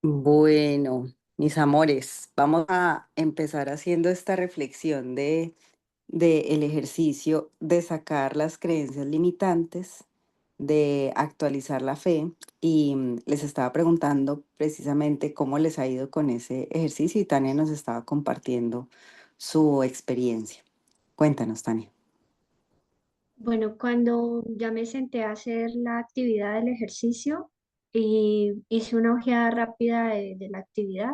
Bueno, mis amores, vamos a empezar haciendo esta reflexión de el ejercicio de sacar las creencias limitantes, de actualizar la fe y les estaba preguntando precisamente cómo les ha ido con ese ejercicio y Tania nos estaba compartiendo su experiencia. Cuéntanos, Tania. Bueno, cuando ya me senté a hacer la actividad del ejercicio y hice una ojeada rápida de la actividad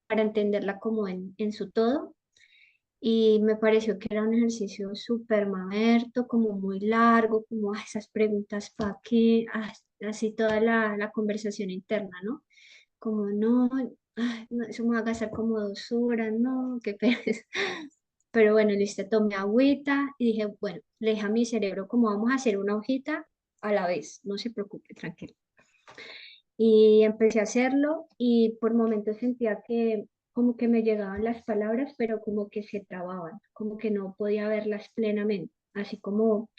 para entenderla como en su todo y me pareció que era un ejercicio súper mamerto, como muy largo, como esas preguntas para qué, así toda la conversación interna, ¿no? Como no, no, eso me va a gastar como 2 horas, no, qué pereza. Pero bueno, listo, tomé agüita y dije, bueno, le dije a mi cerebro como vamos a hacer una hojita a la vez, no se preocupe, tranquilo. Y empecé a hacerlo y por momentos sentía que como que me llegaban las palabras, pero como que se trababan, como que no podía verlas plenamente, así como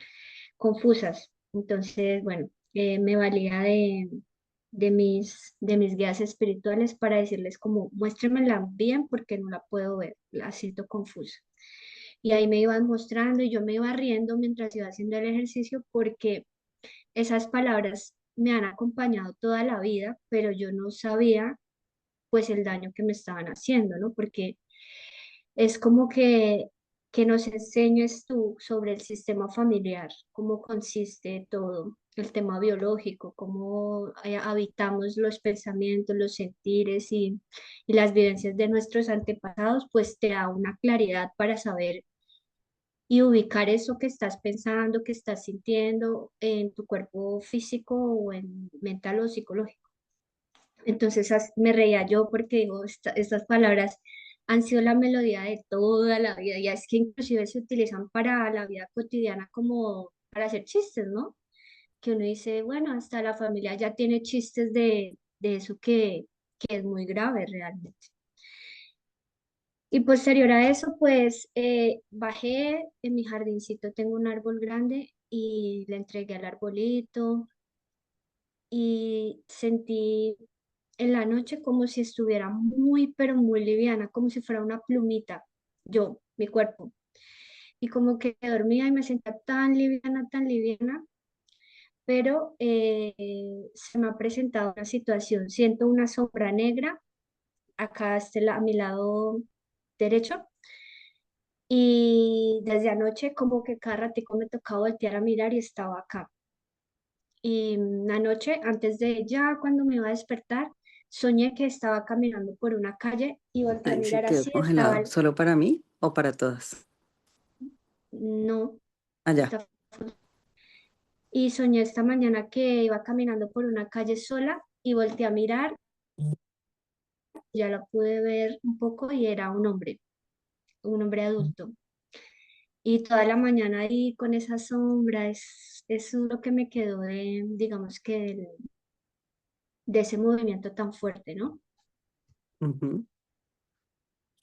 confusas. Entonces, bueno, me valía de mis guías espirituales para decirles como, muéstremela bien porque no la puedo ver, la siento confusa. Y ahí me iban mostrando y yo me iba riendo mientras iba haciendo el ejercicio porque esas palabras me han acompañado toda la vida, pero yo no sabía pues el daño que me estaban haciendo, ¿no? Porque es como que nos enseñes tú sobre el sistema familiar, cómo consiste todo, el tema biológico, cómo habitamos los pensamientos, los sentires y las vivencias de nuestros antepasados, pues te da una claridad para saber y ubicar eso que estás pensando, que estás sintiendo en tu cuerpo físico o en mental o psicológico. Entonces me reía yo porque digo, estas palabras han sido la melodía de toda la vida, ya es que inclusive se utilizan para la vida cotidiana como para hacer chistes, ¿no? Que uno dice, bueno, hasta la familia ya tiene chistes de eso que es muy grave realmente. Y posterior a eso, pues bajé en mi jardincito, tengo un árbol grande y le entregué al arbolito y sentí en la noche como si estuviera muy, pero muy liviana, como si fuera una plumita, yo, mi cuerpo. Y como que dormía y me sentía tan liviana, pero se me ha presentado una situación, siento una sombra negra acá a mi lado derecho. Y desde anoche como que cada ratico me tocaba voltear a mirar y estaba acá. Y anoche, antes de ya cuando me iba a despertar, soñé que estaba caminando por una calle y volteé a Ay, se mirar quedó así, estaba, congelado. ¿Solo para mí o para todas? no, Allá. está, y soñé esta mañana que iba caminando por una calle sola y volteé a mirar, ya la pude ver un poco y era un hombre adulto. Y toda la mañana ahí con esa sombra, es lo que me quedó de, digamos que de ese movimiento tan fuerte, ¿no? Ujú.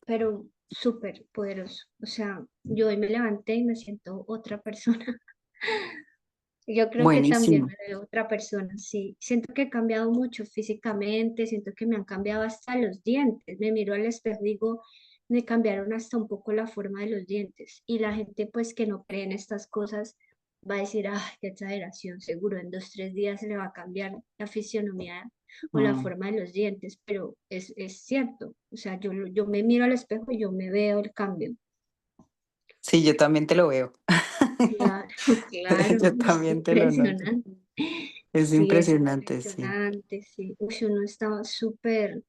Pero súper poderoso. O sea, yo hoy me levanté y me siento otra persona. Yo creo que también Buenísimo. me veo otra persona, sí. Siento que he cambiado mucho físicamente, siento que me han cambiado hasta los dientes. Me miro al espejo y digo, me cambiaron hasta un poco la forma de los dientes. Y la gente pues que no cree en estas cosas va a decir, ah, qué exageración, seguro en 2, 3 días se le va a cambiar la fisionomía o la Mm. forma de los dientes, pero es cierto. O sea, yo me miro al espejo y yo me veo el cambio. Sí, yo también te lo veo. Claro, claro, Yo es también te lo noto. impresionante. Es Sí, es impresionante, sí. impresionante, sí. Uy, uno estaba súper.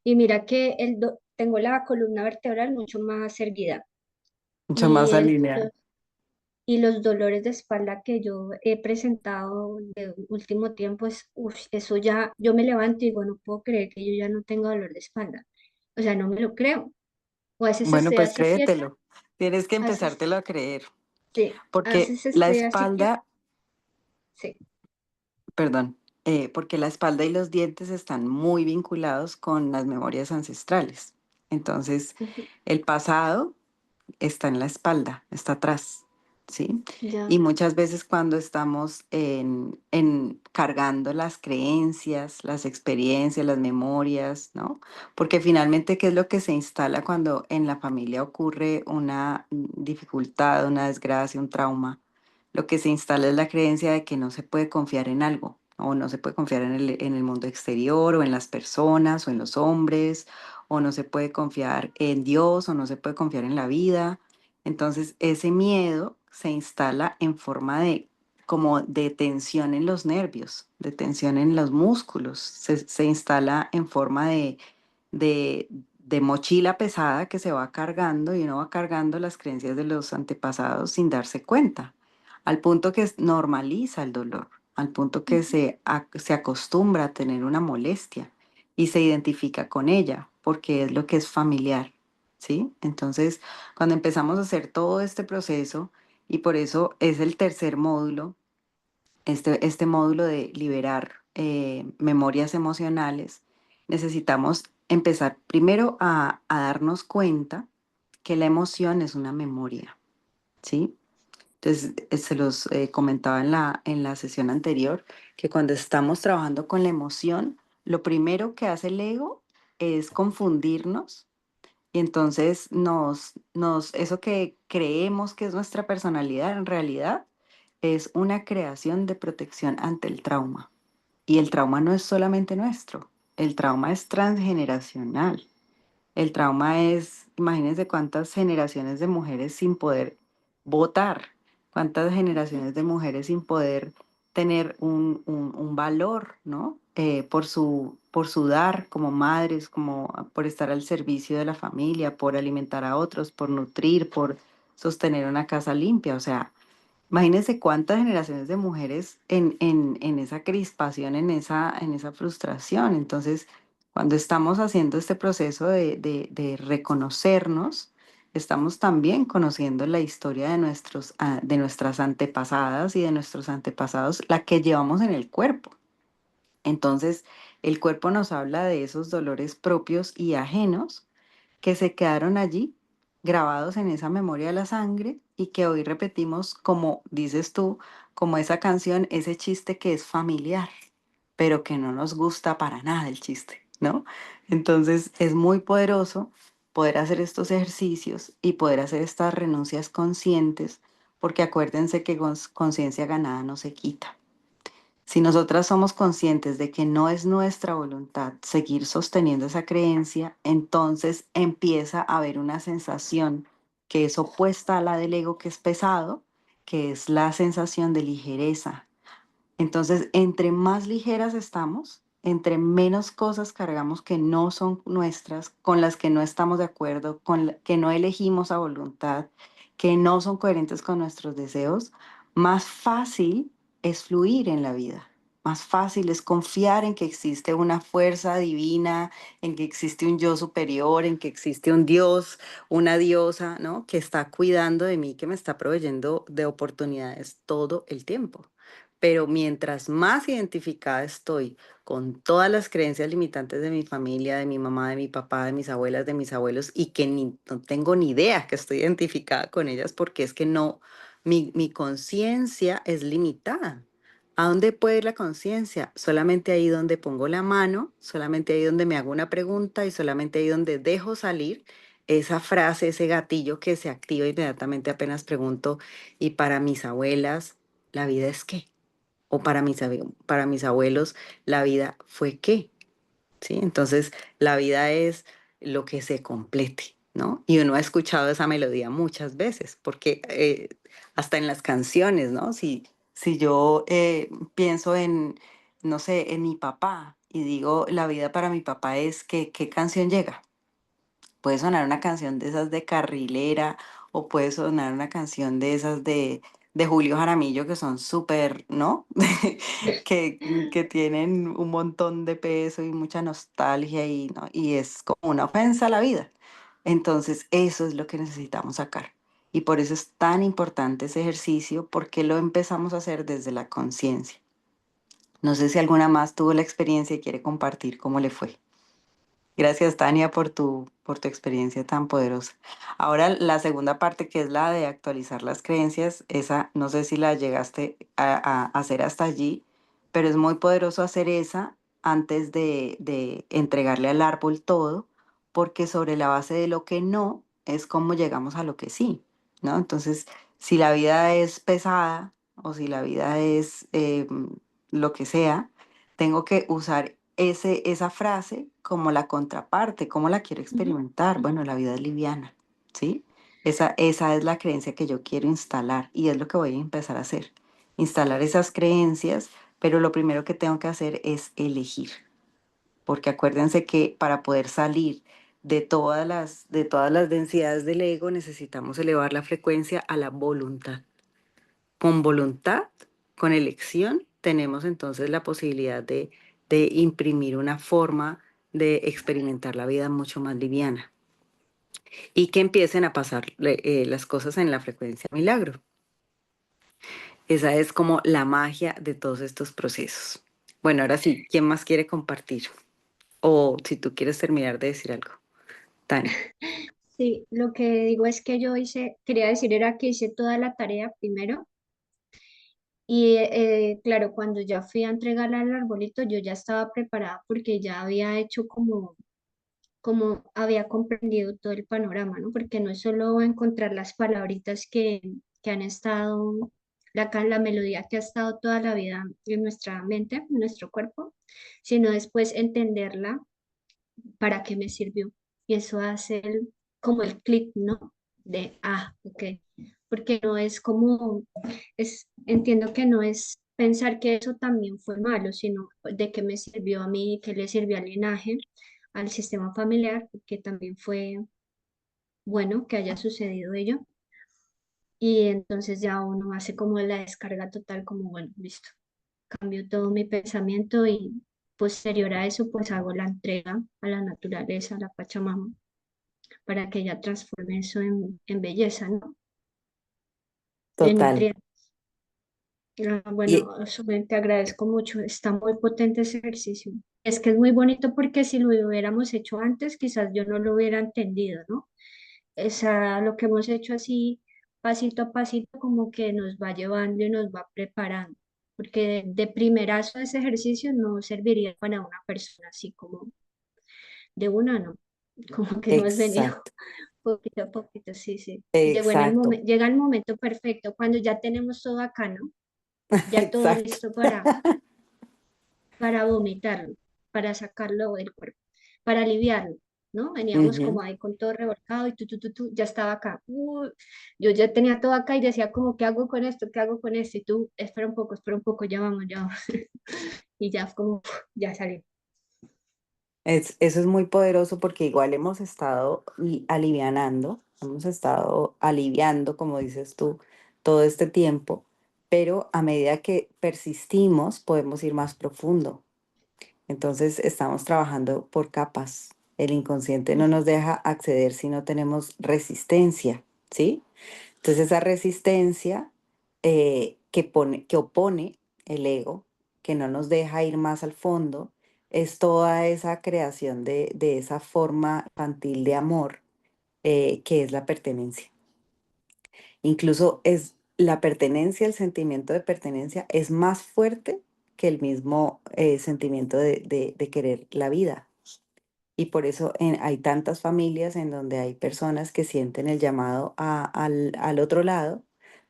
Y mira que tengo la columna vertebral mucho más erguida. Mucho Y, más alineado. y los dolores de espalda que yo he presentado de último tiempo, eso ya, yo me levanto y digo, no puedo creer que yo ya no tengo dolor de espalda. O sea, no me lo creo. O a veces Bueno, estoy pues así quieta, créetelo. Tienes que a veces, empezártelo a creer, sí, a porque veces la estoy así quieta, espalda, sí. perdón, porque la espalda y los dientes están muy vinculados con las memorias ancestrales. Entonces, Ujú. el pasado está en la espalda, está atrás. ¿sí? ya. Y muchas veces cuando estamos cargando las creencias, las experiencias, las memorias, ¿no? Porque finalmente, ¿qué es lo que se instala cuando en la familia ocurre una dificultad, una desgracia, un trauma? Lo que se instala es la creencia de que no se puede confiar en algo, o no se puede confiar en el mundo exterior, o en las personas, o en los hombres, o no se puede confiar en Dios, o no se puede confiar en la vida. Entonces, ese miedo se instala en forma de como de tensión en los nervios, de tensión en los músculos, se instala en forma de, de mochila pesada que se va cargando y uno va cargando las creencias de los antepasados sin darse cuenta, al punto que normaliza el dolor, al punto que Ujú. se acostumbra a tener una molestia y se identifica con ella porque es lo que es familiar, ¿sí? Entonces, cuando empezamos a hacer todo este proceso, y por eso es el tercer módulo, este módulo de liberar memorias emocionales, necesitamos empezar primero a darnos cuenta que la emoción es una memoria, ¿sí? Entonces, se los comentaba en la sesión anterior, que cuando estamos trabajando con la emoción, lo primero que hace el ego es confundirnos y entonces eso que creemos que es nuestra personalidad, en realidad es una creación de protección ante el trauma. Y el trauma no es solamente nuestro, el trauma es transgeneracional. El trauma es, imagínense cuántas generaciones de mujeres sin poder votar, cuántas generaciones de mujeres sin poder tener un valor, ¿no? Por su dar como madres, como por estar al servicio de la familia, por alimentar a otros, por nutrir, por sostener una casa limpia. O sea, imagínense cuántas generaciones de mujeres en esa crispación, en esa frustración. Entonces, cuando estamos haciendo este proceso de reconocernos, estamos también conociendo la historia de nuestras antepasadas y de nuestros antepasados, la que llevamos en el cuerpo. Entonces, el cuerpo nos habla de esos dolores propios y ajenos que se quedaron allí, grabados en esa memoria de la sangre y que hoy repetimos como dices tú, como esa canción, ese chiste que es familiar, pero que no nos gusta para nada el chiste, ¿no? Entonces es muy poderoso poder hacer estos ejercicios y poder hacer estas renuncias conscientes, porque acuérdense que conciencia ganada no se quita. Si nosotras somos conscientes de que no es nuestra voluntad seguir sosteniendo esa creencia, entonces empieza a haber una sensación que es opuesta a la del ego, que es pesado, que es la sensación de ligereza. Entonces, entre más ligeras estamos, entre menos cosas cargamos que no son nuestras, con las que no estamos de acuerdo, que no elegimos a voluntad, que no son coherentes con nuestros deseos, más fácil es fluir en la vida. Más fácil es confiar en que existe una fuerza divina, en que existe un yo superior, en que existe un Dios, una diosa, ¿no? Que está cuidando de mí, que me está proveyendo de oportunidades todo el tiempo. Pero mientras más identificada estoy con todas las creencias limitantes de mi familia, de mi mamá, de mi papá, de mis abuelas, de mis abuelos, y que no tengo ni idea que estoy identificada con ellas porque es que no, mi conciencia es limitada. ¿A dónde puede ir la conciencia? Solamente ahí donde pongo la mano, solamente ahí donde me hago una pregunta y solamente ahí donde dejo salir esa frase, ese gatillo que se activa inmediatamente apenas pregunto, ¿y para mis abuelas, la vida es qué? O para mis abuelos, la vida fue qué, ¿sí? Entonces, la vida es lo que se complete, ¿no? Y uno ha escuchado esa melodía muchas veces, porque hasta en las canciones, ¿no? Si yo pienso no sé, en mi papá y digo, la vida para mi papá es que, ¿qué canción llega? Puede sonar una canción de esas de carrilera o puede sonar una canción de esas de Julio Jaramillo que son súper, ¿no? que tienen un montón de peso y mucha nostalgia y, ¿no? Y es como una ofensa a la vida. Entonces, eso es lo que necesitamos sacar. Y por eso es tan importante ese ejercicio, porque lo empezamos a hacer desde la conciencia. No sé si alguna más tuvo la experiencia y quiere compartir cómo le fue. Gracias, Tania, por tu experiencia tan poderosa. Ahora, la segunda parte, que es la de actualizar las creencias, esa no sé si la llegaste a hacer hasta allí, pero es muy poderoso hacer esa antes de entregarle al árbol todo, porque sobre la base de lo que no es como llegamos a lo que sí, ¿no? Entonces, si la vida es pesada o si la vida es lo que sea, tengo que usar esa frase como la contraparte, cómo la quiero Ujú, experimentar. Bueno, la vida es liviana, ¿sí? Esa es la creencia que yo quiero instalar y es lo que voy a empezar a hacer. Instalar esas creencias, pero lo primero que tengo que hacer es elegir, porque acuérdense que para poder salir de todas las densidades del ego necesitamos elevar la frecuencia a la voluntad. Con voluntad, con elección, tenemos entonces la posibilidad de imprimir una forma de experimentar la vida mucho más liviana y que empiecen a pasar las cosas en la frecuencia milagro. Esa es como la magia de todos estos procesos. Bueno, ahora sí, ¿quién más quiere compartir? O si tú quieres terminar de decir algo, Tania. sí, lo que digo es que yo hice, quería decir era que hice toda la tarea primero y claro, cuando ya fui a entregarla al arbolito, yo ya estaba preparada porque ya había hecho como había comprendido todo el panorama, ¿no? Porque no es solo encontrar las palabritas que han estado, la melodía que ha estado toda la vida en nuestra mente, en nuestro cuerpo, sino después entenderla para qué me sirvió. Y eso hace como el clic, ¿no? De, ok. Porque no es como, entiendo que no es pensar que eso también fue malo, sino de qué me sirvió a mí, qué le sirvió al linaje, al sistema familiar, que también fue bueno que haya sucedido ello. Y entonces ya uno hace como la descarga total, como, bueno, listo, cambio todo mi pensamiento y posterior a eso, pues hago la entrega a la naturaleza, a la Pachamama, para que ella transforme eso en belleza, ¿no? En Total. nutrientes. Y Bueno, te agradezco mucho, está muy potente ese ejercicio. Es que es muy bonito porque si lo hubiéramos hecho antes, quizás yo no lo hubiera entendido, ¿no? Esa, lo que hemos hecho así, pasito a pasito, como que nos va llevando y nos va preparando. Porque de primerazo ese ejercicio no serviría para una persona así como de una, no. Como que hemos venido exacto, poquito a poquito, sí, sí. Y llegó en el exacto, momento, llega el momento perfecto, cuando ya tenemos todo acá, ¿no? Ya todo exacto. listo para vomitarlo, para sacarlo del cuerpo, para aliviarlo, ¿no? Veníamos como Ujú. ahí con todo revolcado y ya estaba acá. Yo ya tenía todo acá y decía como, ¿qué hago con esto? ¿Qué hago con esto? Y tú, espera un poco, ya vamos, ya vamos. Y ya como, ya salió. Eso es muy poderoso porque igual hemos estado alivianando, hemos estado aliviando, como dices tú, todo este tiempo, pero a medida que persistimos podemos ir más profundo. Entonces estamos trabajando por capas. El inconsciente no Ujú. nos deja acceder si no tenemos resistencia, ¿sí? Entonces esa resistencia que opone el ego, que no nos deja ir más al fondo, es toda esa creación de esa forma infantil de amor que es la pertenencia. Incluso es la pertenencia, el sentimiento de pertenencia es más fuerte que el mismo sentimiento de querer la vida. Y por eso hay tantas familias en donde hay personas que sienten el llamado al otro lado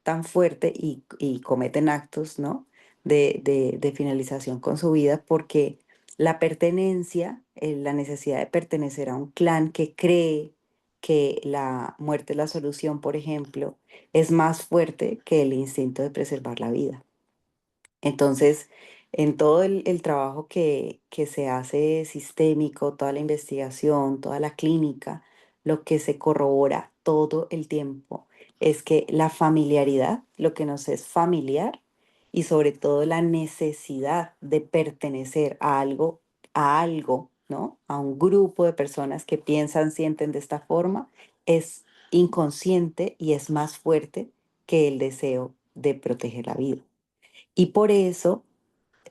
tan fuerte y cometen actos, ¿no? de finalización con su vida porque la pertenencia, la necesidad de pertenecer a un clan que cree que la muerte es la solución, por ejemplo, es más fuerte que el instinto de preservar la vida. Entonces, en todo el trabajo que se hace sistémico, toda la investigación, toda la clínica, lo que se corrobora todo el tiempo es que la familiaridad, lo que nos es familiar y sobre todo la necesidad de pertenecer a algo, ¿no? A un grupo de personas que piensan, sienten de esta forma, es inconsciente y es más fuerte que el deseo de proteger la vida. Y por eso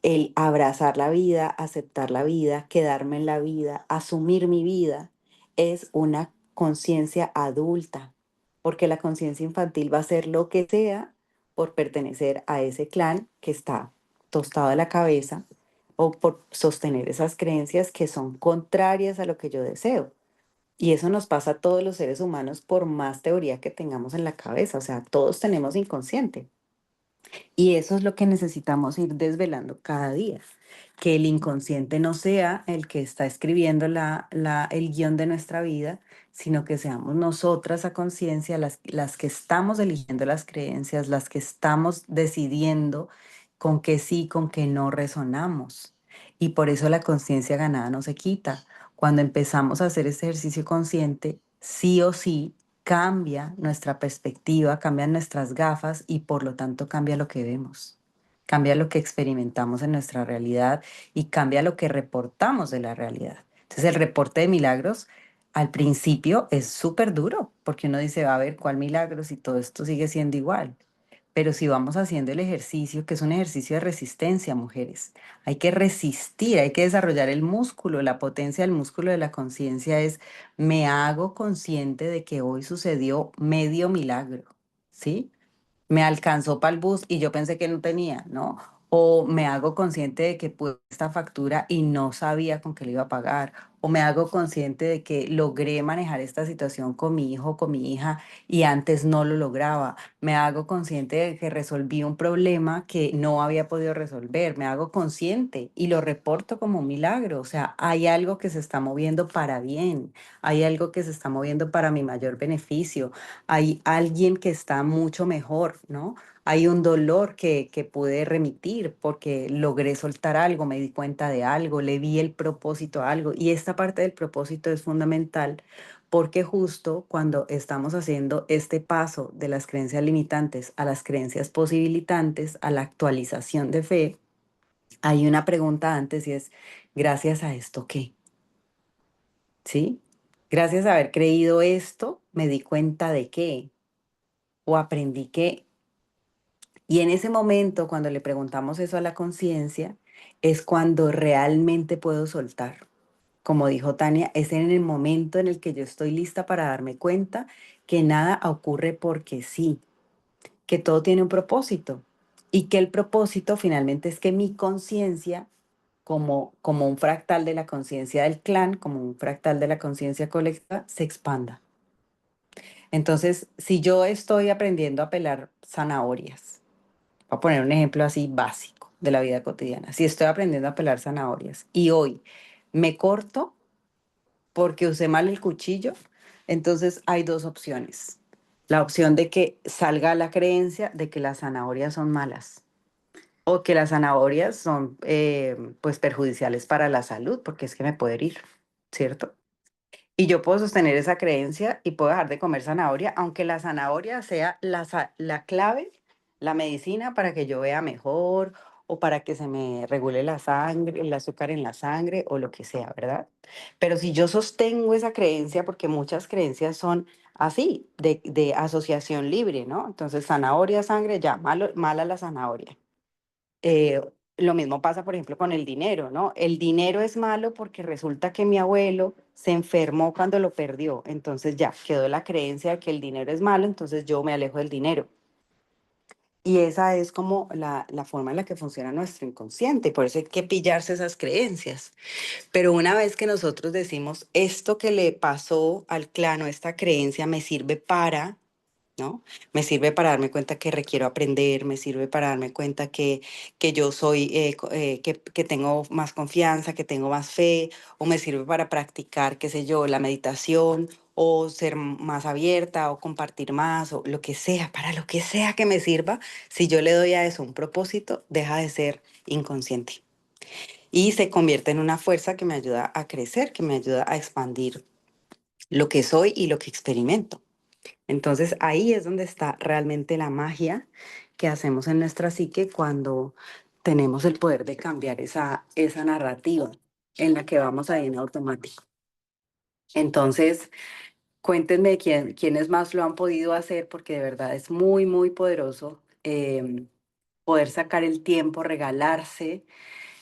el abrazar la vida, aceptar la vida, quedarme en la vida, asumir mi vida, es una conciencia adulta, porque la conciencia infantil va a hacer lo que sea por pertenecer a ese clan que está tostado de la cabeza o por sostener esas creencias que son contrarias a lo que yo deseo. Y eso nos pasa a todos los seres humanos por más teoría que tengamos en la cabeza, o sea, todos tenemos inconsciente. Y eso es lo que necesitamos ir desvelando cada día, que el inconsciente no sea el que está escribiendo el guión de nuestra vida, sino que seamos nosotras a conciencia las que estamos eligiendo las creencias, las que estamos decidiendo con qué sí, con qué no resonamos. Y por eso la conciencia ganada no se quita. Cuando empezamos a hacer este ejercicio consciente, sí o sí cambia nuestra perspectiva, cambian nuestras gafas y por lo tanto cambia lo que vemos, cambia lo que experimentamos en nuestra realidad y cambia lo que reportamos de la realidad. Entonces el reporte de milagros al principio es súper duro porque uno dice, va a ver cuál milagro si todo esto sigue siendo igual. Pero si vamos haciendo el ejercicio, que es un ejercicio de resistencia, mujeres, hay que resistir, hay que desarrollar el músculo, la potencia del músculo de la conciencia es, me hago consciente de que hoy sucedió medio milagro, ¿sí? Me alcanzó para el bus y yo pensé que no tenía, ¿no? O me hago consciente de que pude esta factura y no sabía con qué le iba a pagar. O me hago consciente de que logré manejar esta situación con mi hijo o con mi hija y antes no lo lograba. Me hago consciente de que resolví un problema que no había podido resolver. Me hago consciente y lo reporto como un milagro. O sea, hay algo que se está moviendo para bien. Hay algo que se está moviendo para mi mayor beneficio. Hay alguien que está mucho mejor, ¿no? Hay un dolor que pude remitir porque logré soltar algo, me di cuenta de algo, le vi el propósito a algo. Y esta parte del propósito es fundamental porque justo cuando estamos haciendo este paso de las creencias limitantes a las creencias posibilitantes, a la actualización de fe, hay una pregunta antes y es, ¿gracias a esto qué? ¿Sí? Gracias a haber creído esto, me di cuenta de qué o aprendí qué. Y en ese momento, cuando le preguntamos eso a la conciencia, es cuando realmente puedo soltar. Como dijo Tania, es en el momento en el que yo estoy lista para darme cuenta que nada ocurre porque sí, que todo tiene un propósito y que el propósito finalmente es que mi conciencia, como un fractal de la conciencia del clan, como un fractal de la conciencia colectiva, se expanda. Entonces, si yo estoy aprendiendo a pelar zanahorias, voy a poner un ejemplo así básico de la vida cotidiana. Si estoy aprendiendo a pelar zanahorias y hoy me corto porque usé mal el cuchillo, entonces hay dos opciones. La opción de que salga la creencia de que las zanahorias son malas o que las zanahorias son pues perjudiciales para la salud porque es que me puede herir, ¿cierto? Y yo puedo sostener esa creencia y puedo dejar de comer zanahoria, aunque la zanahoria sea la clave, la medicina para que yo vea mejor o para que se me regule la sangre, el azúcar en la sangre o lo que sea, ¿verdad? Pero si yo sostengo esa creencia, porque muchas creencias son así, de asociación libre, ¿no? Entonces, zanahoria, sangre, ya, mala la zanahoria. Eh, lo mismo pasa, por ejemplo, con el dinero, ¿no? El dinero es malo porque resulta que mi abuelo se enfermó cuando lo perdió. Entonces ya quedó la creencia de que el dinero es malo, entonces yo me alejo del dinero. Y esa es como la forma en la que funciona nuestro inconsciente. Por eso hay que pillarse esas creencias. Pero una vez que nosotros decimos, esto que le pasó al clano, esta creencia me sirve para, ¿no? Me sirve para darme cuenta que requiero aprender, me sirve para darme cuenta que yo soy, que tengo más confianza, que tengo más fe, o me sirve para practicar, qué sé yo, la meditación, o ser más abierta, o compartir más, o lo que sea, para lo que sea que me sirva, si yo le doy a eso un propósito, deja de ser inconsciente. Y se convierte en una fuerza que me ayuda a crecer, que me ayuda a expandir lo que soy y lo que experimento. Entonces ahí es donde está realmente la magia que hacemos en nuestra psique cuando tenemos el poder de cambiar esa narrativa en la que vamos ahí en automático. Entonces, cuéntenme quiénes más lo han podido hacer porque de verdad es muy, muy poderoso. poder sacar el tiempo, regalarse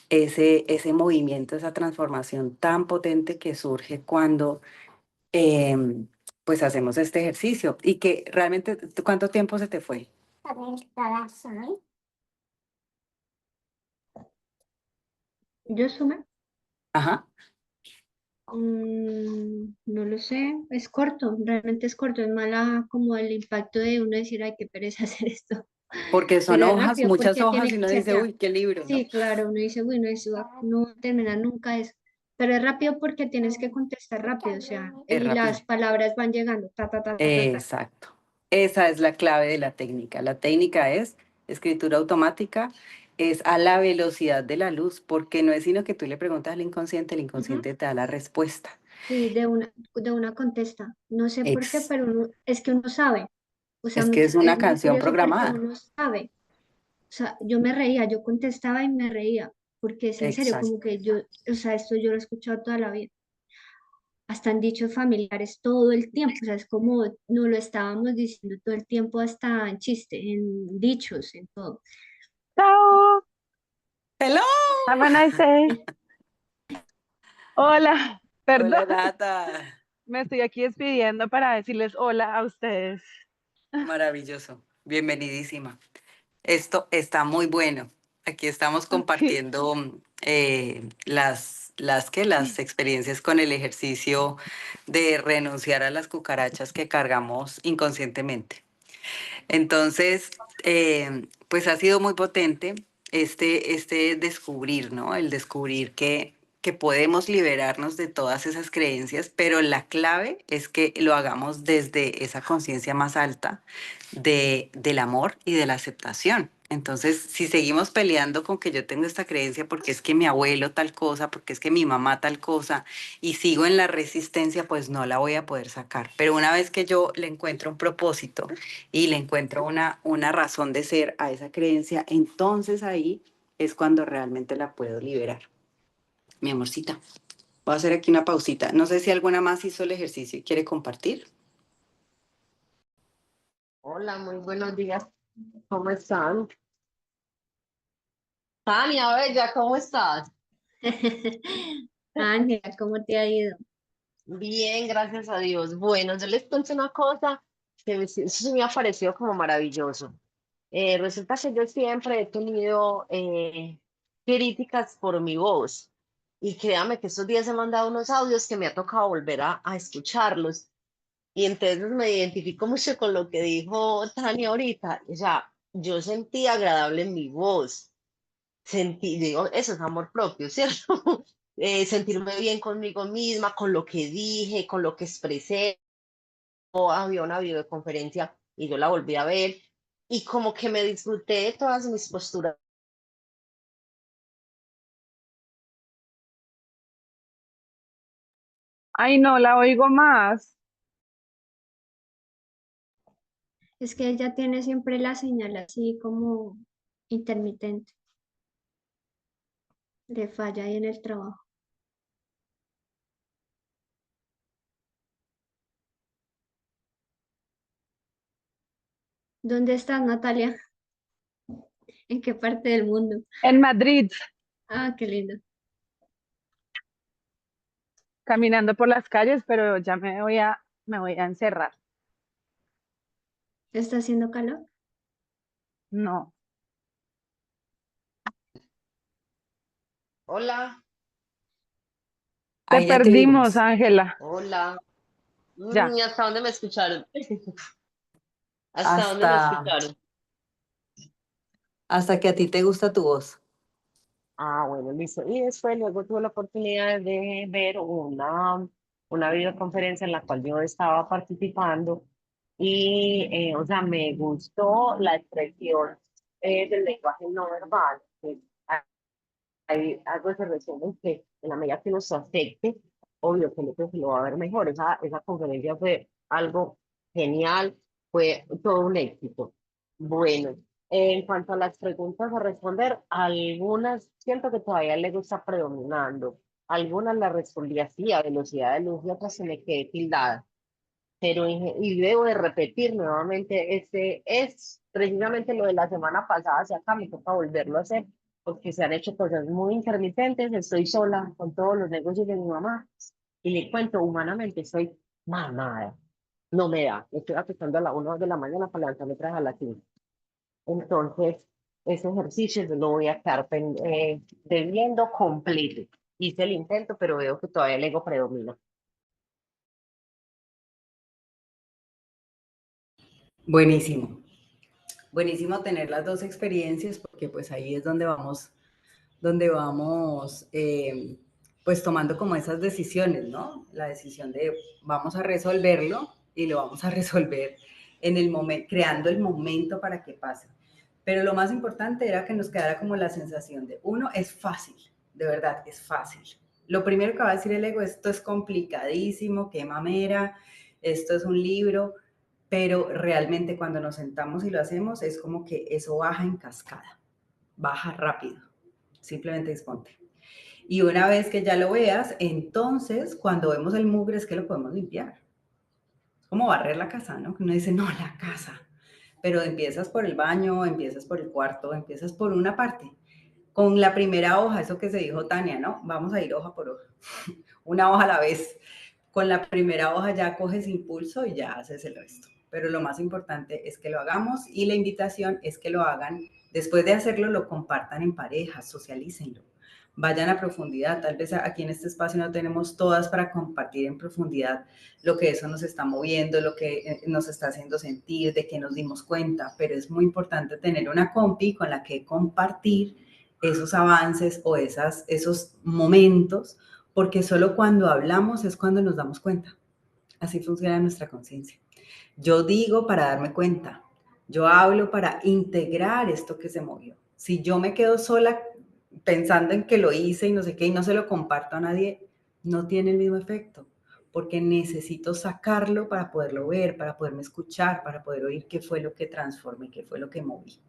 ese movimiento, esa transformación tan potente que surge cuando em, pues hacemos este ejercicio. Y que realmente, ¿cuánto tiempo se te fue? Yo sumé. Ajá, No lo sé, es corto, realmente es corto, es mala como el impacto de uno decir, ay, qué pereza hacer esto, porque son pero es hojas, rápido muchas porque hojas, tiene y que uno ser dice, ya. uy, qué libro, ¿no? Sí, claro, uno dice, bueno, eso no termina nunca eso, pero es rápido porque tienes que contestar rápido, o sea, Es y rápido. las palabras van llegando, ta, ta, ta, ta, ta, ta. Exacto. Esa es la clave de la técnica. La técnica es escritura automática, es a la velocidad de la luz, porque no es sino que tú le preguntas al inconsciente, el Ujú. inconsciente te da la respuesta. Sí, de una contesta, no sé por qué, Ex. pero es que uno sabe, o sea, Es que es una es muy canción curioso porque programada. uno sabe. O sea, yo me reía, yo contestaba y me reía, porque es en serio, Exacto. como que yo, o sea, esto yo lo he escuchado toda la vida, hasta en dichos familiares todo el tiempo, o sea, es como no lo estábamos diciendo todo el tiempo, hasta en chiste, en dichos, en todo. Chao, Hello. have a nice day. Hola, Hola, perdón, Nata. me estoy aquí despidiendo para decirles hola a ustedes. Maravilloso. Bienvenidísima. Esto está muy bueno. Aquí estamos Ok. compartiendo las experiencias con el ejercicio de renunciar a las cucarachas que cargamos inconscientemente. Entonces, pues ha sido muy potente este descubrir, ¿no? El descubrir que podemos liberarnos de todas esas creencias, pero la clave es que lo hagamos desde esa conciencia más alta del amor y de la aceptación. Entonces, si seguimos peleando con que yo tengo esta creencia porque es que mi abuelo tal cosa, porque es que mi mamá tal cosa, y sigo en la resistencia, pues no la voy a poder sacar. Pero una vez que yo le encuentro un propósito y le encuentro una razón de ser a esa creencia, entonces ahí es cuando realmente la puedo liberar. Mi amorcita, voy a hacer aquí una pausita. No sé si alguna más hizo el ejercicio y quiere compartir. Hola, muy buenos días. ¿Cómo están? Tania, Bella, ¿cómo estás? Ángela, ¿cómo te ha ido? Bien, gracias a Dios. Bueno, yo les cuento una cosa eso sí me ha parecido como maravilloso. Resulta que yo siempre he tenido críticas por mi voz y créame que estos días he mandado unos audios que me ha tocado volver a escucharlos y entonces me identifico mucho con lo que dijo Tania ahorita. O sea, yo sentí agradable en mi voz. Digo, eso es amor propio, ¿cierto? Sentirme bien conmigo misma, con lo que dije, con lo que expresé. O había una videoconferencia y yo la volví a ver y como que me disfruté de todas mis posturas. Ay, no, la oigo más. Es que ella tiene siempre la señal así como intermitente, le falla ahí en el trabajo. ¿Dónde estás, Natalia? ¿En qué parte del mundo? En Madrid, Ah, qué lindo. caminando por las calles, pero ya me voy a encerrar. ¿Está haciendo calor? No, Hola, te Ahí ya te perdimos, vimos. Ángela. hola. Ya. ¿Y hasta dónde me escucharon? ¿Hasta dónde me Hasta, escucharon? hasta que a ti te gusta tu voz. Ah, bueno, listo. Y después luego tuve la oportunidad de ver una videoconferencia en la cual yo estaba participando y, o sea, me gustó la expresión del lenguaje no verbal. Que hay algo que se resume que en la medida que nos afecte, obvio que el otro se lo va a ver mejor. Esa conferencia fue algo genial, fue todo un éxito. Bueno, en cuanto a las preguntas a responder, algunas siento que todavía le está predominando. Algunas las respondí así a velocidad de luz y otras se me quedé tildada. pero y debo de repetir nuevamente, es precisamente lo de la semana pasada hacia acá, me toca volverlo a hacer, porque se han hecho cosas muy intermitentes, estoy sola con todos los negocios de mi mamá, y le cuento, humanamente estoy mamada, no me da, me estoy acostando a la 1 de la mañana para levantarme otra vez a las 5. Entonces, ese ejercicio yo lo voy a estar debiendo completo. Hice el intento, pero veo que todavía el ego predomina. Buenísimo. Buenísimo tener las dos experiencias porque pues ahí es donde vamos pues tomando como esas decisiones, ¿no? La decisión de vamos a resolverlo y lo vamos a resolver en el momento, creando el momento para que pase. Pero lo más importante era que nos quedara como la sensación de, uno, es fácil, de verdad, es fácil. Lo primero que va a decir el ego, esto es complicadísimo, qué mamera, esto es un libro, pero realmente cuando nos sentamos y lo hacemos es como que eso baja en cascada, baja rápido, simplemente disponte. Y una vez que ya lo veas, entonces cuando vemos el mugre es que lo podemos limpiar. Es como barrer la casa, ¿no? Uno dice, no, la casa, pero empiezas por el baño, empiezas por el cuarto, empiezas por una parte. Con la primera hoja, eso que se dijo Tania, ¿no? Vamos a ir hoja por hoja, una hoja a la vez. Con la primera hoja ya coges impulso y ya haces el resto. Pero lo más importante es que lo hagamos y la invitación es que lo hagan. Después de hacerlo, lo compartan en pareja, socialícenlo. Vayan a profundidad. Tal vez aquí en este espacio no tenemos todas para compartir en profundidad lo que eso nos está moviendo, lo que nos está haciendo sentir, de que nos dimos cuenta, pero es muy importante tener una compi con la que compartir esos avances o esos momentos, porque solo cuando hablamos es cuando nos damos cuenta. Así funciona nuestra conciencia. Yo digo para darme cuenta, yo hablo para integrar esto que se movió. Si yo me quedo sola pensando en que lo hice y no sé qué, y no se lo comparto a nadie, no tiene el mismo efecto, porque necesito sacarlo para poderlo ver, para poderme escuchar, para poder oír qué fue lo que transformé, qué fue lo que moví.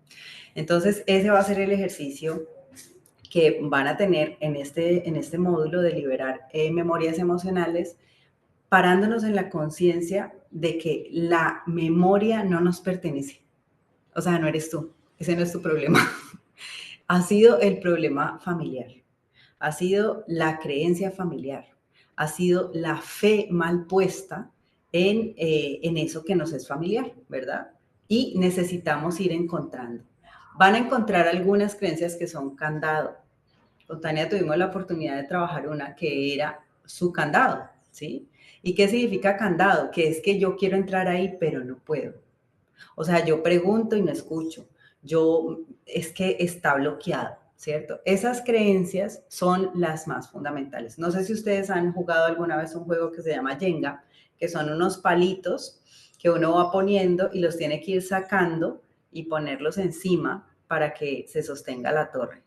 Entonces, ese va a ser el ejercicio que van a tener en este módulo de liberar memorias emocionales, parándonos en la conciencia de que la memoria no nos pertenece. O sea, no eres tú, ese no es tu problema. Ha sido el problema familiar, ha sido la creencia familiar, ha sido la fe mal puesta en eso que nos es familiar, ¿verdad? Y necesitamos ir encontrando. Van a encontrar algunas creencias que son candado. Con Tania tuvimos la oportunidad de trabajar una que era su candado, ¿sí? ¿Y qué significa candado? Que es que yo quiero entrar ahí, pero no puedo. O sea, yo pregunto y no escucho. Es que está bloqueado, ¿cierto? Esas creencias son las más fundamentales. No sé si ustedes han jugado alguna vez un juego que se llama Jenga, que son unos palitos que uno va poniendo y los tiene que ir sacando y ponerlos encima para que se sostenga la torre.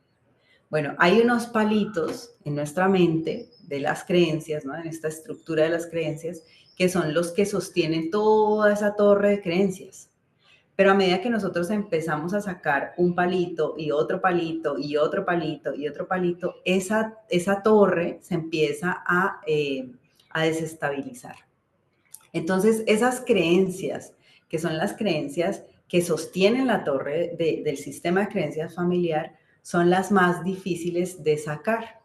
Bueno, hay unos palitos en nuestra mente de las creencias, ¿no? En esta estructura de las creencias, que son los que sostienen toda esa torre de creencias. Pero a medida que nosotros empezamos a sacar un palito y otro palito y otro palito y otro palito, esa torre se empieza a desestabilizar. Entonces, esas creencias, que son las creencias que sostienen la torre del sistema de creencias familiar, son las más difíciles de sacar.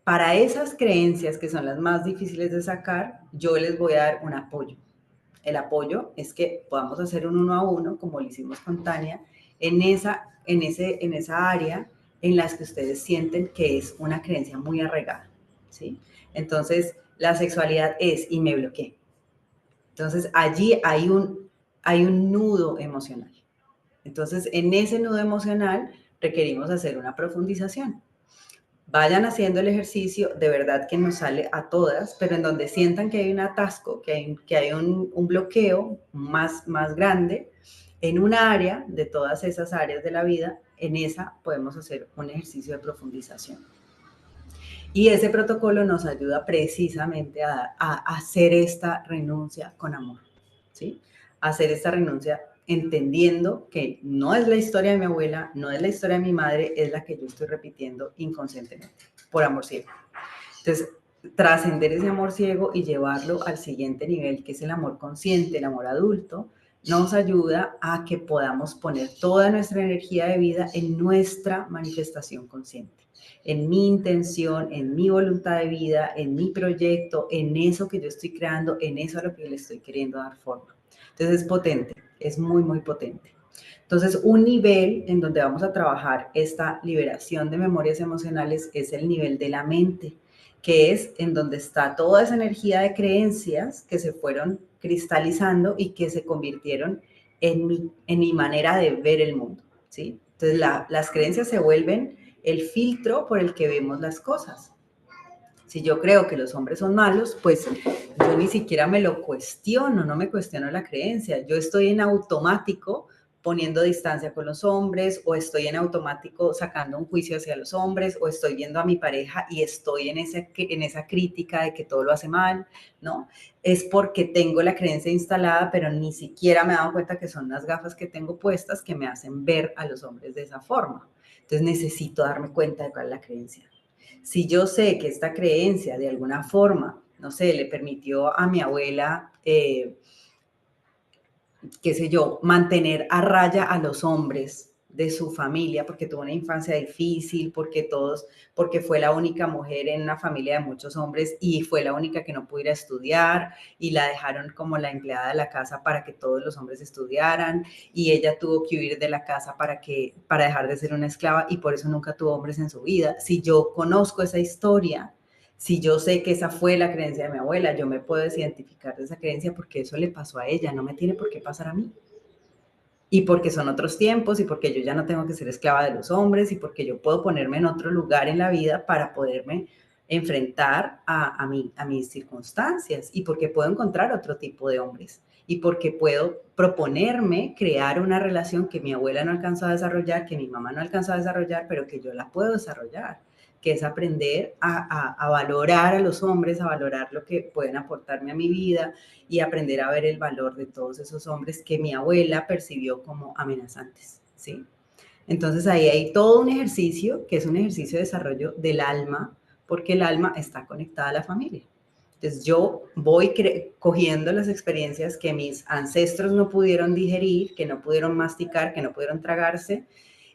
Para esas creencias que son las más difíciles de sacar, yo les voy a dar un apoyo. El apoyo es que podamos hacer un 1 a 1, como lo hicimos con Tania, en esa área en las que ustedes sienten que es una creencia muy arraigada, ¿sí? Entonces, la sexualidad es, y me bloqueé. Entonces, allí hay un nudo emocional. Entonces, en ese nudo emocional requerimos hacer una profundización. Vayan haciendo el ejercicio, de verdad que nos sale a todas, pero en donde sientan que hay un atasco, que hay un bloqueo más grande en una área de todas esas áreas de la vida, en esa podemos hacer un ejercicio de profundización. Y ese protocolo nos ayuda precisamente a hacer esta renuncia con amor, ¿sí? A hacer esta renuncia entendiendo que no es la historia de mi abuela, no es la historia de mi madre, es la que yo estoy repitiendo inconscientemente, por amor ciego. Entonces, trascender ese amor ciego y llevarlo al siguiente nivel, que es el amor consciente, el amor adulto, nos ayuda a que podamos poner toda nuestra energía de vida en nuestra manifestación consciente, en mi intención, en mi voluntad de vida, en mi proyecto, en eso que yo estoy creando, en eso a lo que le estoy queriendo dar forma. Entonces es potente, es muy, muy potente. Entonces, un nivel en donde vamos a trabajar esta liberación de memorias emocionales es el nivel de la mente, que es en donde está toda esa energía de creencias que se fueron cristalizando y que se convirtieron en mi manera de ver el mundo, ¿sí? Entonces, las creencias se vuelven el filtro por el que vemos las cosas. Si yo creo que los hombres son malos, pues yo ni siquiera me lo cuestiono, no me cuestiono la creencia. Yo estoy en automático poniendo distancia con los hombres, o estoy en automático sacando un juicio hacia los hombres, o estoy viendo a mi pareja y estoy en esa crítica de que todo lo hace mal, ¿no? Es porque tengo la creencia instalada, pero ni siquiera me he dado cuenta que son las gafas que tengo puestas que me hacen ver a los hombres de esa forma. Entonces necesito darme cuenta de cuál es la creencia. Si yo sé que esta creencia de alguna forma, no sé, le permitió a mi abuela, qué sé yo, mantener a raya a los hombres de su familia, porque tuvo una infancia difícil, porque fue la única mujer en una familia de muchos hombres y fue la única que no pudiera estudiar y la dejaron como la empleada de la casa para que todos los hombres estudiaran y ella tuvo que huir de la casa para dejar de ser una esclava y por eso nunca tuvo hombres en su vida. Si yo conozco esa historia, si yo sé que esa fue la creencia de mi abuela, yo me puedo identificar de esa creencia porque eso le pasó a ella, no me tiene por qué pasar a mí. Y porque son otros tiempos y porque yo ya no tengo que ser esclava de los hombres y porque yo puedo ponerme en otro lugar en la vida para poderme enfrentar a mis circunstancias y porque puedo encontrar otro tipo de hombres y porque puedo proponerme crear una relación que mi abuela no alcanzó a desarrollar, que mi mamá no alcanzó a desarrollar, pero que yo la puedo desarrollar, que es aprender a valorar a los hombres, a valorar lo que pueden aportarme a mi vida y aprender a ver el valor de todos esos hombres que mi abuela percibió como amenazantes, ¿sí? Entonces ahí hay todo un ejercicio que es un ejercicio de desarrollo del alma, porque el alma está conectada a la familia. Entonces yo voy cogiendo las experiencias que mis ancestros no pudieron digerir, que no pudieron masticar, que no pudieron tragarse,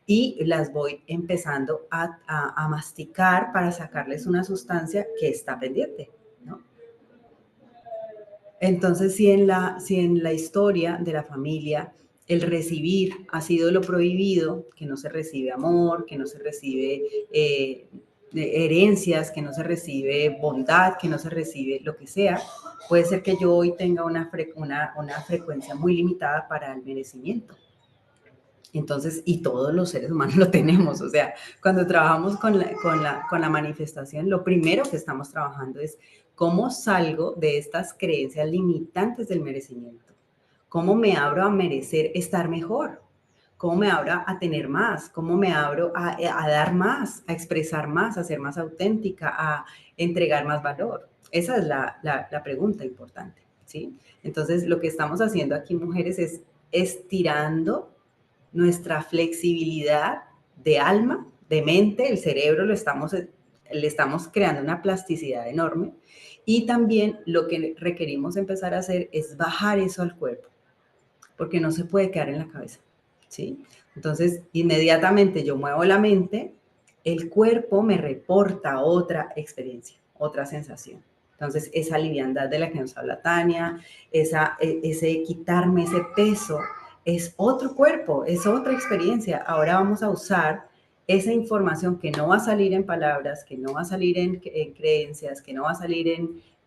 y las voy empezando a masticar para sacarles una sustancia que está pendiente, ¿no? Entonces, si en la historia de la familia el recibir ha sido lo prohibido, que no se recibe amor, que no se recibe herencias, que no se recibe bondad, que no se recibe lo que sea, puede ser que yo hoy tenga una frecuencia muy limitada para el merecimiento. Entonces, y todos los seres humanos lo tenemos, o sea, cuando trabajamos con la manifestación, lo primero que estamos trabajando es cómo salgo de estas creencias limitantes del merecimiento, cómo me abro a merecer estar mejor, cómo me abro a tener más, cómo me abro a dar más, a expresar más, a ser más auténtica, a entregar más valor. Esa es la pregunta importante, ¿sí? Entonces, lo que estamos haciendo aquí, mujeres, es estirando nuestra flexibilidad de alma, de mente, el cerebro le estamos creando una plasticidad enorme y también lo que requerimos empezar a hacer es bajar eso al cuerpo, porque no se puede quedar en la cabeza, ¿sí? Entonces, inmediatamente yo muevo la mente, el cuerpo me reporta otra experiencia, otra sensación. Entonces, esa liviandad de la que nos habla Tania, ese quitarme ese peso, es otro cuerpo, es otra experiencia. Ahora vamos a usar esa información que no va a salir en palabras, que no va a salir en creencias, que no va a salir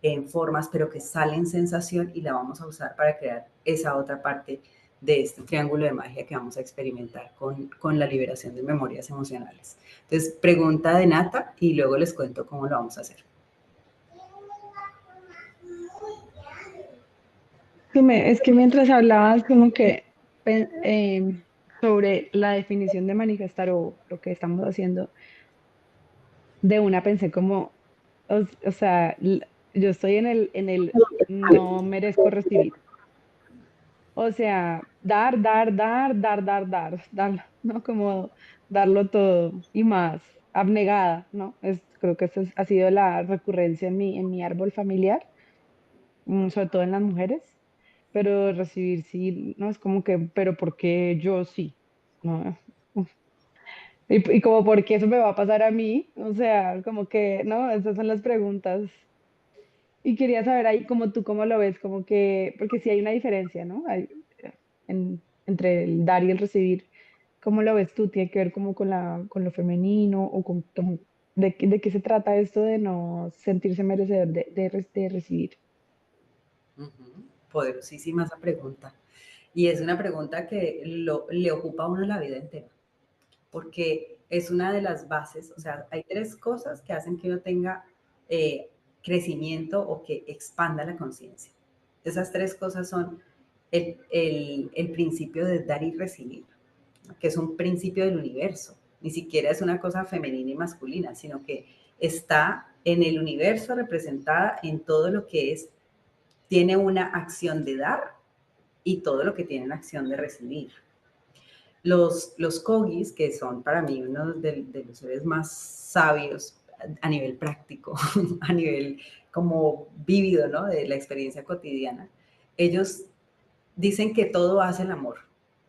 en formas, pero que sale en sensación y la vamos a usar para crear esa otra parte de este triángulo de magia que vamos a experimentar con la liberación de memorias emocionales. Entonces, pregunta de Nata y luego les cuento cómo lo vamos a hacer. Es que mientras hablabas como que sobre la definición de manifestar o lo que estamos haciendo, de una pensé como, o sea, yo estoy en el no merezco recibir. O sea, dar, ¿no? Como darlo todo y más abnegada, ¿no? Creo que ha sido la recurrencia en mi árbol familiar, sobre todo en las mujeres, pero recibir sí, no es como que, pero ¿por qué yo sí? ¿No? Y como, ¿por qué eso me va a pasar a mí? O sea, como que, ¿no? Esas son las preguntas. Y quería saber ahí, como tú, cómo lo ves, como que, porque sí hay una diferencia, ¿no? Entre el dar y el recibir. ¿Cómo lo ves tú? ¿Tiene que ver como con lo femenino o de qué se trata esto de no sentirse merecedor de recibir? Ujú. Poderosísima esa pregunta. Y es una pregunta que le ocupa a uno la vida entera, porque es una de las bases, o sea, hay tres cosas que hacen que uno tenga crecimiento o que expanda la conciencia. Esas tres cosas son el principio de dar y recibir, ¿no? Que es un principio del universo, ni siquiera es una cosa femenina y masculina, sino que está en el universo representada en todo lo que es, tiene una acción de dar y todo lo que tiene una acción de recibir. Los Kogis, que son para mí uno de los seres más sabios a nivel práctico, a nivel como vívido, ¿no? De la experiencia cotidiana, ellos dicen que todo hace el amor,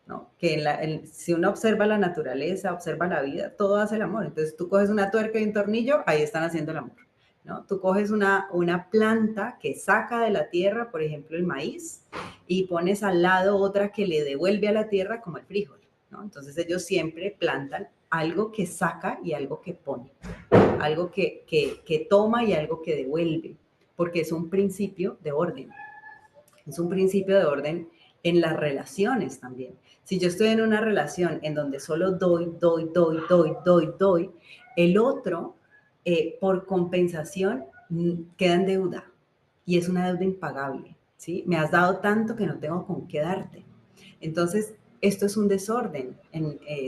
¿no? Que si uno observa la naturaleza, observa la vida, todo hace el amor. Entonces tú coges una tuerca y un tornillo, ahí están haciendo el amor, ¿no? Tú coges una planta que saca de la tierra, por ejemplo, el maíz, y pones al lado otra que le devuelve a la tierra como el frijol, ¿no? Entonces ellos siempre plantan algo que saca y algo que pone, algo que toma y algo que devuelve, porque es un principio de orden. Es un principio de orden en las relaciones también. Si yo estoy en una relación en donde solo doy, el otro, por compensación, queda en deuda y es una deuda impagable, ¿sí? Me has dado tanto que no tengo con qué darte. Entonces, esto es un desorden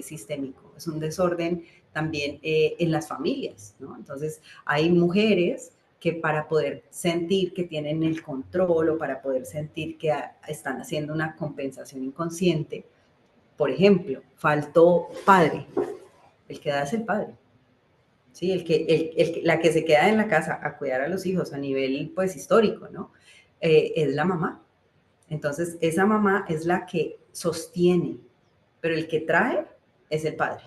sistémico, es un desorden también en las familias, ¿no? Entonces, hay mujeres que para poder sentir que tienen el control o para poder sentir que están haciendo una compensación inconsciente, por ejemplo, faltó padre, el que da es el padre, ¿sí? La que se queda en la casa a cuidar a los hijos a nivel pues histórico, ¿no? Es la mamá. Entonces, esa mamá es la que sostiene, pero el que trae es el padre.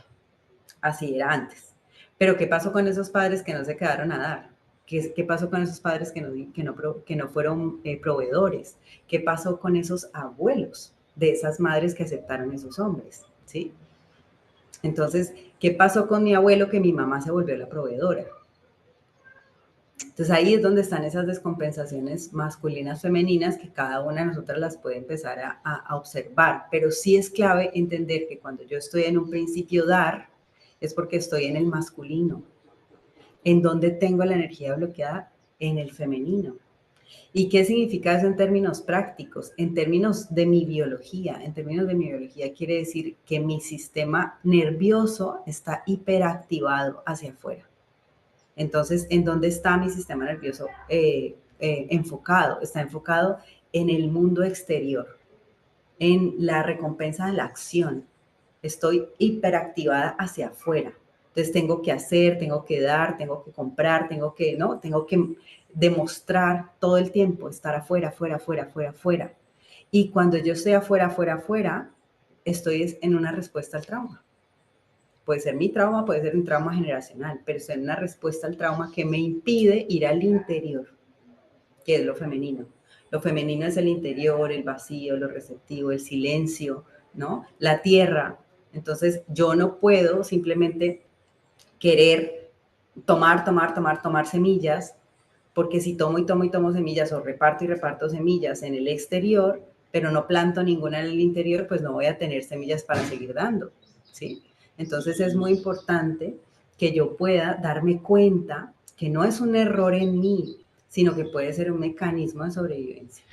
Así era antes. Pero ¿qué pasó con esos padres que no se quedaron a dar? ¿Qué pasó con esos padres que no fueron proveedores? ¿Qué pasó con esos abuelos de esas madres que aceptaron esos hombres? ¿Sí? Entonces, ¿qué pasó con mi abuelo que mi mamá se volvió la proveedora? Entonces ahí es donde están esas descompensaciones masculinas, femeninas, que cada una de nosotras las puede empezar a observar. Pero sí es clave entender que cuando yo estoy en un principio dar, es porque estoy en el masculino. ¿En dónde tengo la energía bloqueada? En el femenino. ¿Y qué significa eso en términos prácticos? En términos de mi biología. En términos de mi biología quiere decir que mi sistema nervioso está hiperactivado hacia afuera. Entonces, ¿en dónde está mi sistema nervioso enfocado? Está enfocado en el mundo exterior, en la recompensa de la acción. Estoy hiperactivada hacia afuera. Entonces tengo que hacer, tengo que dar, tengo que comprar, ¿no? Tengo que demostrar todo el tiempo, estar afuera, afuera, afuera, afuera, afuera. Y cuando yo estoy afuera, afuera, afuera, estoy en una respuesta al trauma. Puede ser mi trauma, puede ser un trauma generacional, pero es una respuesta al trauma que me impide ir al interior, que es lo femenino. Lo femenino es el interior, el vacío, lo receptivo, el silencio, ¿no? La tierra. Entonces, yo no puedo simplemente querer tomar semillas, porque si tomo y tomo y tomo semillas o reparto y reparto semillas en el exterior, pero no planto ninguna en el interior, pues no voy a tener semillas para seguir dando, ¿sí? Entonces es muy importante que yo pueda darme cuenta que no es un error en mí, sino que puede ser un mecanismo de sobrevivencia.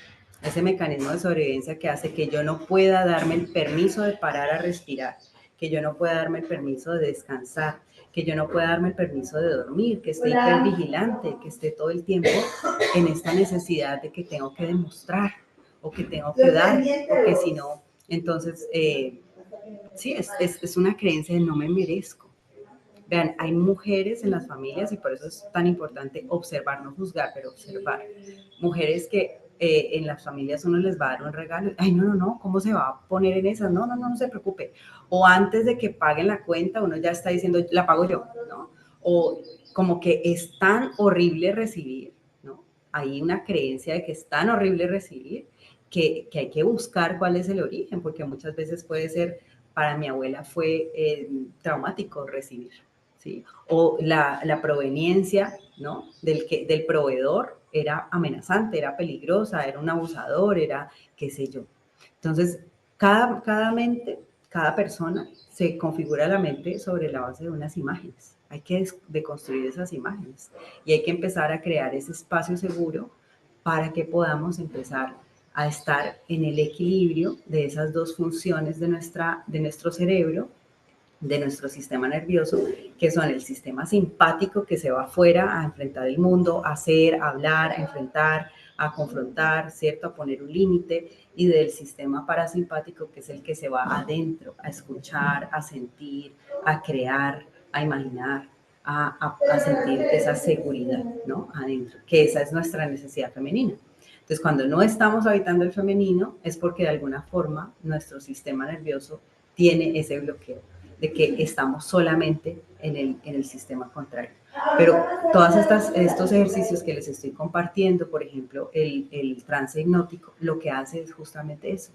Ese mecanismo de sobrevivencia que hace que yo no pueda darme el permiso de parar a respirar, que yo no pueda darme el permiso de descansar, que yo no pueda darme el permiso de dormir, que esté hipervigilante, que esté todo el tiempo en esta necesidad de que tengo que demostrar o que tengo que dar, porque si no, entonces, sí, es una creencia de no me merezco. Vean, hay mujeres en las familias y por eso es tan importante observar, no juzgar, pero observar. Mujeres que en las familias uno les va a dar un regalo, ay, no, no, no, ¿cómo se va a poner en esas? No, no, no, no se preocupe. O antes de que paguen la cuenta, uno ya está diciendo, la pago yo, ¿no? O como que es tan horrible recibir, ¿no? Hay una creencia de que es tan horrible recibir que hay que buscar cuál es el origen, porque muchas veces puede ser, para mi abuela fue traumático recibir, ¿sí? O la proveniencia, ¿no? Del proveedor era amenazante, era peligrosa, era un abusador, era qué sé yo. Entonces, cada mente, cada persona se configura la mente sobre la base de unas imágenes. Hay que deconstruir esas imágenes y hay que empezar a crear ese espacio seguro para que podamos empezar a estar en el equilibrio de esas dos funciones de nuestro cerebro, de nuestro sistema nervioso, que son el sistema simpático que se va afuera a enfrentar el mundo, a hacer, a hablar, a enfrentar, a confrontar, ¿cierto? A poner un límite, y del sistema parasimpático que es el que se va adentro, a escuchar, a sentir, a crear, a imaginar, a sentir esa seguridad, ¿no? Adentro, que esa es nuestra necesidad femenina. Entonces, cuando no estamos habitando el femenino, es porque de alguna forma nuestro sistema nervioso tiene ese bloqueo de que estamos solamente en el sistema contrario. Pero todos estos ejercicios que les estoy compartiendo, por ejemplo, el trance hipnótico, lo que hace es justamente eso.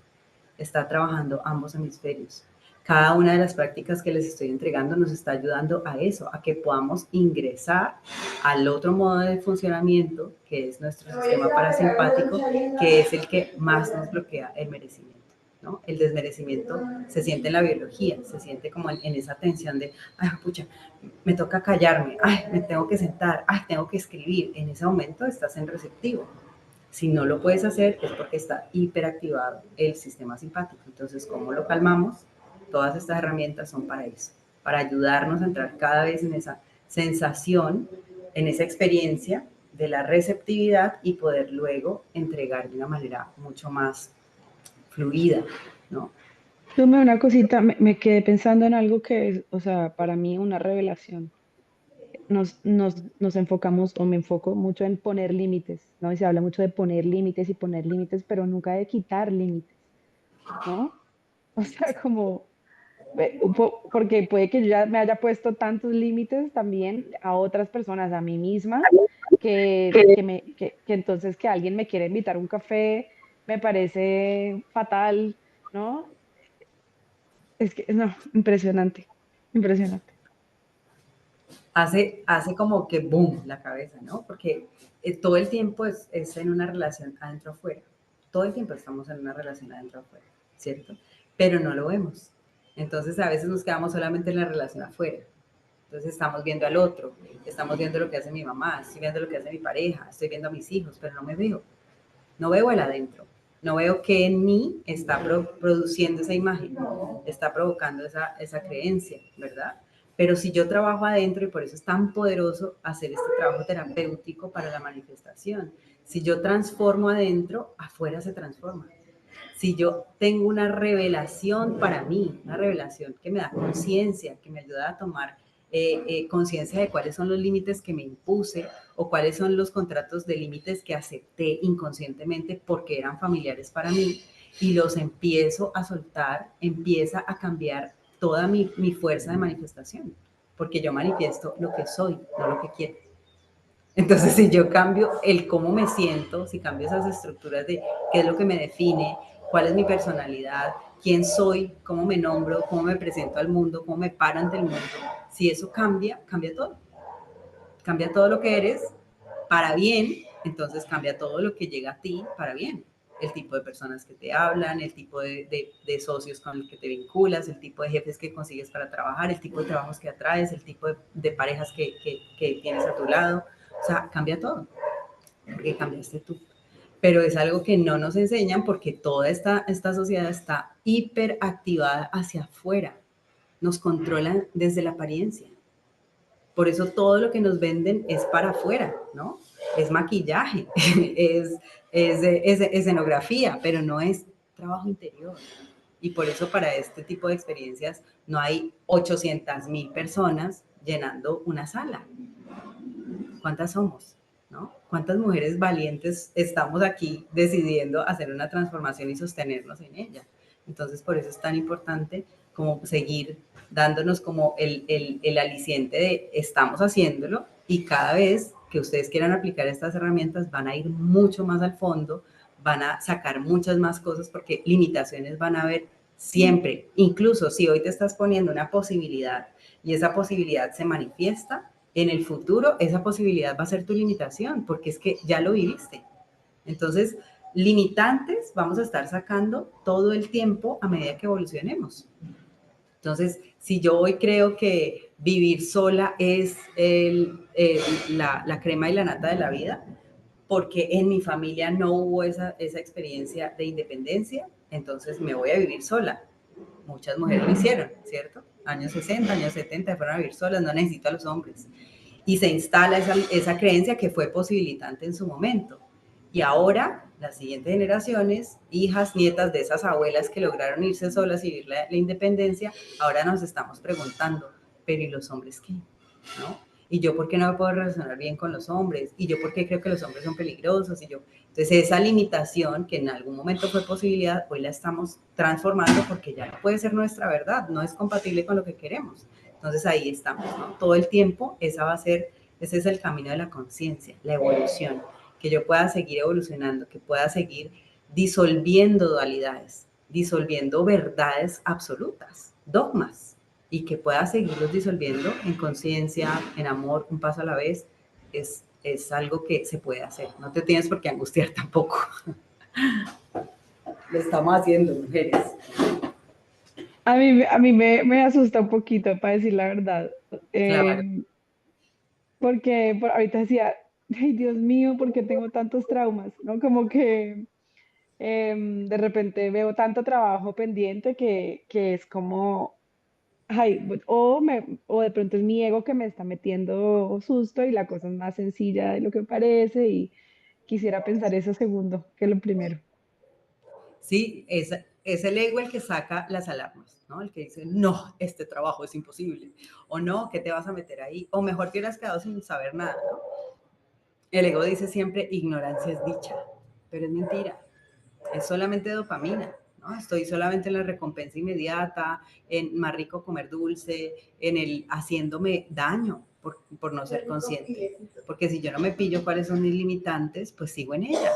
Está trabajando ambos hemisferios. Cada una de las prácticas que les estoy entregando nos está ayudando a eso, a que podamos ingresar al otro modo de funcionamiento, que es nuestro sistema parasimpático, que es el que más nos bloquea el merecimiento, ¿no? El desmerecimiento se siente en la biología, se siente como en esa tensión de, ay, pucha, me toca callarme, ay, me tengo que sentar, ay, tengo que escribir. En ese momento estás en receptivo. Si no lo puedes hacer es porque está hiperactivado el sistema simpático. Entonces, ¿cómo lo calmamos? Todas estas herramientas son para eso, para ayudarnos a entrar cada vez en esa sensación, en esa experiencia de la receptividad y poder luego entregar de una manera mucho más fluida, ¿no? Dime una cosita, me quedé pensando en algo que es, o sea, para mí una revelación. Nos enfocamos, o me enfoco mucho en poner límites, ¿no? Y se habla mucho de poner límites, pero nunca de quitar límites, ¿no? O sea, como, porque puede que yo ya me haya puesto tantos límites también a otras personas, a mí misma, que entonces que alguien me quiera invitar a un café me parece fatal, ¿no? Es que, no, impresionante, impresionante. Hace como que boom la cabeza, ¿no? Porque todo el tiempo es en una relación adentro-afuera. Todo el tiempo estamos en una relación adentro-afuera, ¿cierto? Pero no lo vemos. Entonces a veces nos quedamos solamente en la relación afuera. Entonces estamos viendo al otro, estamos viendo lo que hace mi mamá, estoy viendo lo que hace mi pareja, estoy viendo a mis hijos, pero no me veo. No veo el adentro. No veo que en mí está produciendo esa imagen, está provocando esa creencia, ¿verdad? Pero si yo trabajo adentro, y por eso es tan poderoso hacer este trabajo terapéutico para la manifestación, si yo transformo adentro, afuera se transforma. Si yo tengo una revelación para mí, una revelación que me da conciencia, que me ayuda a tomar conciencia de cuáles son los límites que me impuse o cuáles son los contratos de límites que acepté inconscientemente porque eran familiares para mí, y los empiezo a soltar, empieza a cambiar toda mi fuerza de manifestación, porque yo manifiesto lo que soy, no lo que quiero. Entonces, si yo cambio el cómo me siento, si cambio esas estructuras de qué es lo que me define, cuál es mi personalidad, quién soy, cómo me nombro, cómo me presento al mundo, cómo me paro ante el mundo, si eso cambia, cambia todo. Cambia todo lo que eres para bien, entonces cambia todo lo que llega a ti para bien. El tipo de personas que te hablan, el tipo de socios con los que te vinculas, el tipo de jefes que consigues para trabajar, el tipo de trabajos que atraes, el tipo de parejas que tienes a tu lado. O sea, cambia todo, porque cambiaste tú. Pero es algo que no nos enseñan porque toda esta sociedad está hiperactivada hacia afuera. Nos controlan desde la apariencia. Por eso todo lo que nos venden es para afuera, ¿no? Es maquillaje, es escenografía, pero no es trabajo interior. Y por eso para este tipo de experiencias no hay 800,000 personas llenando una sala. ¿Cuántas somos? ¿No? ¿Cuántas mujeres valientes estamos aquí decidiendo hacer una transformación y sostenernos en ella? Entonces, por eso es tan importante como seguir dándonos como el aliciente de estamos haciéndolo, y cada vez que ustedes quieran aplicar estas herramientas van a ir mucho más al fondo, van a sacar muchas más cosas, porque limitaciones van a haber siempre. Incluso si hoy te estás poniendo una posibilidad y esa posibilidad se manifiesta, en el futuro esa posibilidad va a ser tu limitación, porque es que ya lo viviste. Entonces, limitantes vamos a estar sacando todo el tiempo a medida que evolucionemos. Entonces, si yo hoy creo que vivir sola es la crema y la nata de la vida, porque en mi familia no hubo esa experiencia de independencia, entonces me voy a vivir sola. Muchas mujeres lo hicieron, ¿cierto? Años 60, años 70, fueron a vivir solas, no necesito a los hombres. Y se instala esa creencia que fue posibilitante en su momento. Y ahora, las siguientes generaciones, hijas, nietas de esas abuelas que lograron irse solas y vivir la independencia, ahora nos estamos preguntando, ¿pero y los hombres qué? ¿No? ¿Y yo por qué no me puedo relacionar bien con los hombres? ¿Y yo por qué creo que los hombres son peligrosos? Y yo, entonces esa limitación que en algún momento fue posibilidad, hoy la estamos transformando porque ya no puede ser nuestra verdad, no es compatible con lo que queremos. Entonces ahí estamos, ¿no? Todo el tiempo ese es el camino de la conciencia, la evolución, que yo pueda seguir evolucionando, que pueda seguir disolviendo dualidades, disolviendo verdades absolutas, dogmas, y que pueda seguirlos disolviendo en conciencia, en amor, un paso a la vez, es algo que se puede hacer. No te tienes por qué angustiar tampoco. Lo estamos haciendo, mujeres. A mí me asusta un poquito, para decir la verdad. Claro. Ahorita decía, ay Dios mío, ¿por qué tengo tantos traumas? ¿No? Como que de repente veo tanto trabajo pendiente que es como, ay, o de pronto es mi ego que me está metiendo susto y la cosa es más sencilla de lo que parece y quisiera pensar eso segundo que lo primero. Sí, es el ego el que saca las alarmas, ¿no? El que dice, no, este trabajo es imposible, o no, ¿qué te vas a meter ahí? O mejor que hubieras quedado sin saber nada, ¿no? El ego dice siempre, ignorancia es dicha, pero es mentira, es solamente dopamina, ¿no? Estoy solamente en la recompensa inmediata, en más rico comer dulce, en el haciéndome daño por no ser consciente. Porque si yo no me pillo cuáles son mis limitantes, pues sigo en ellas,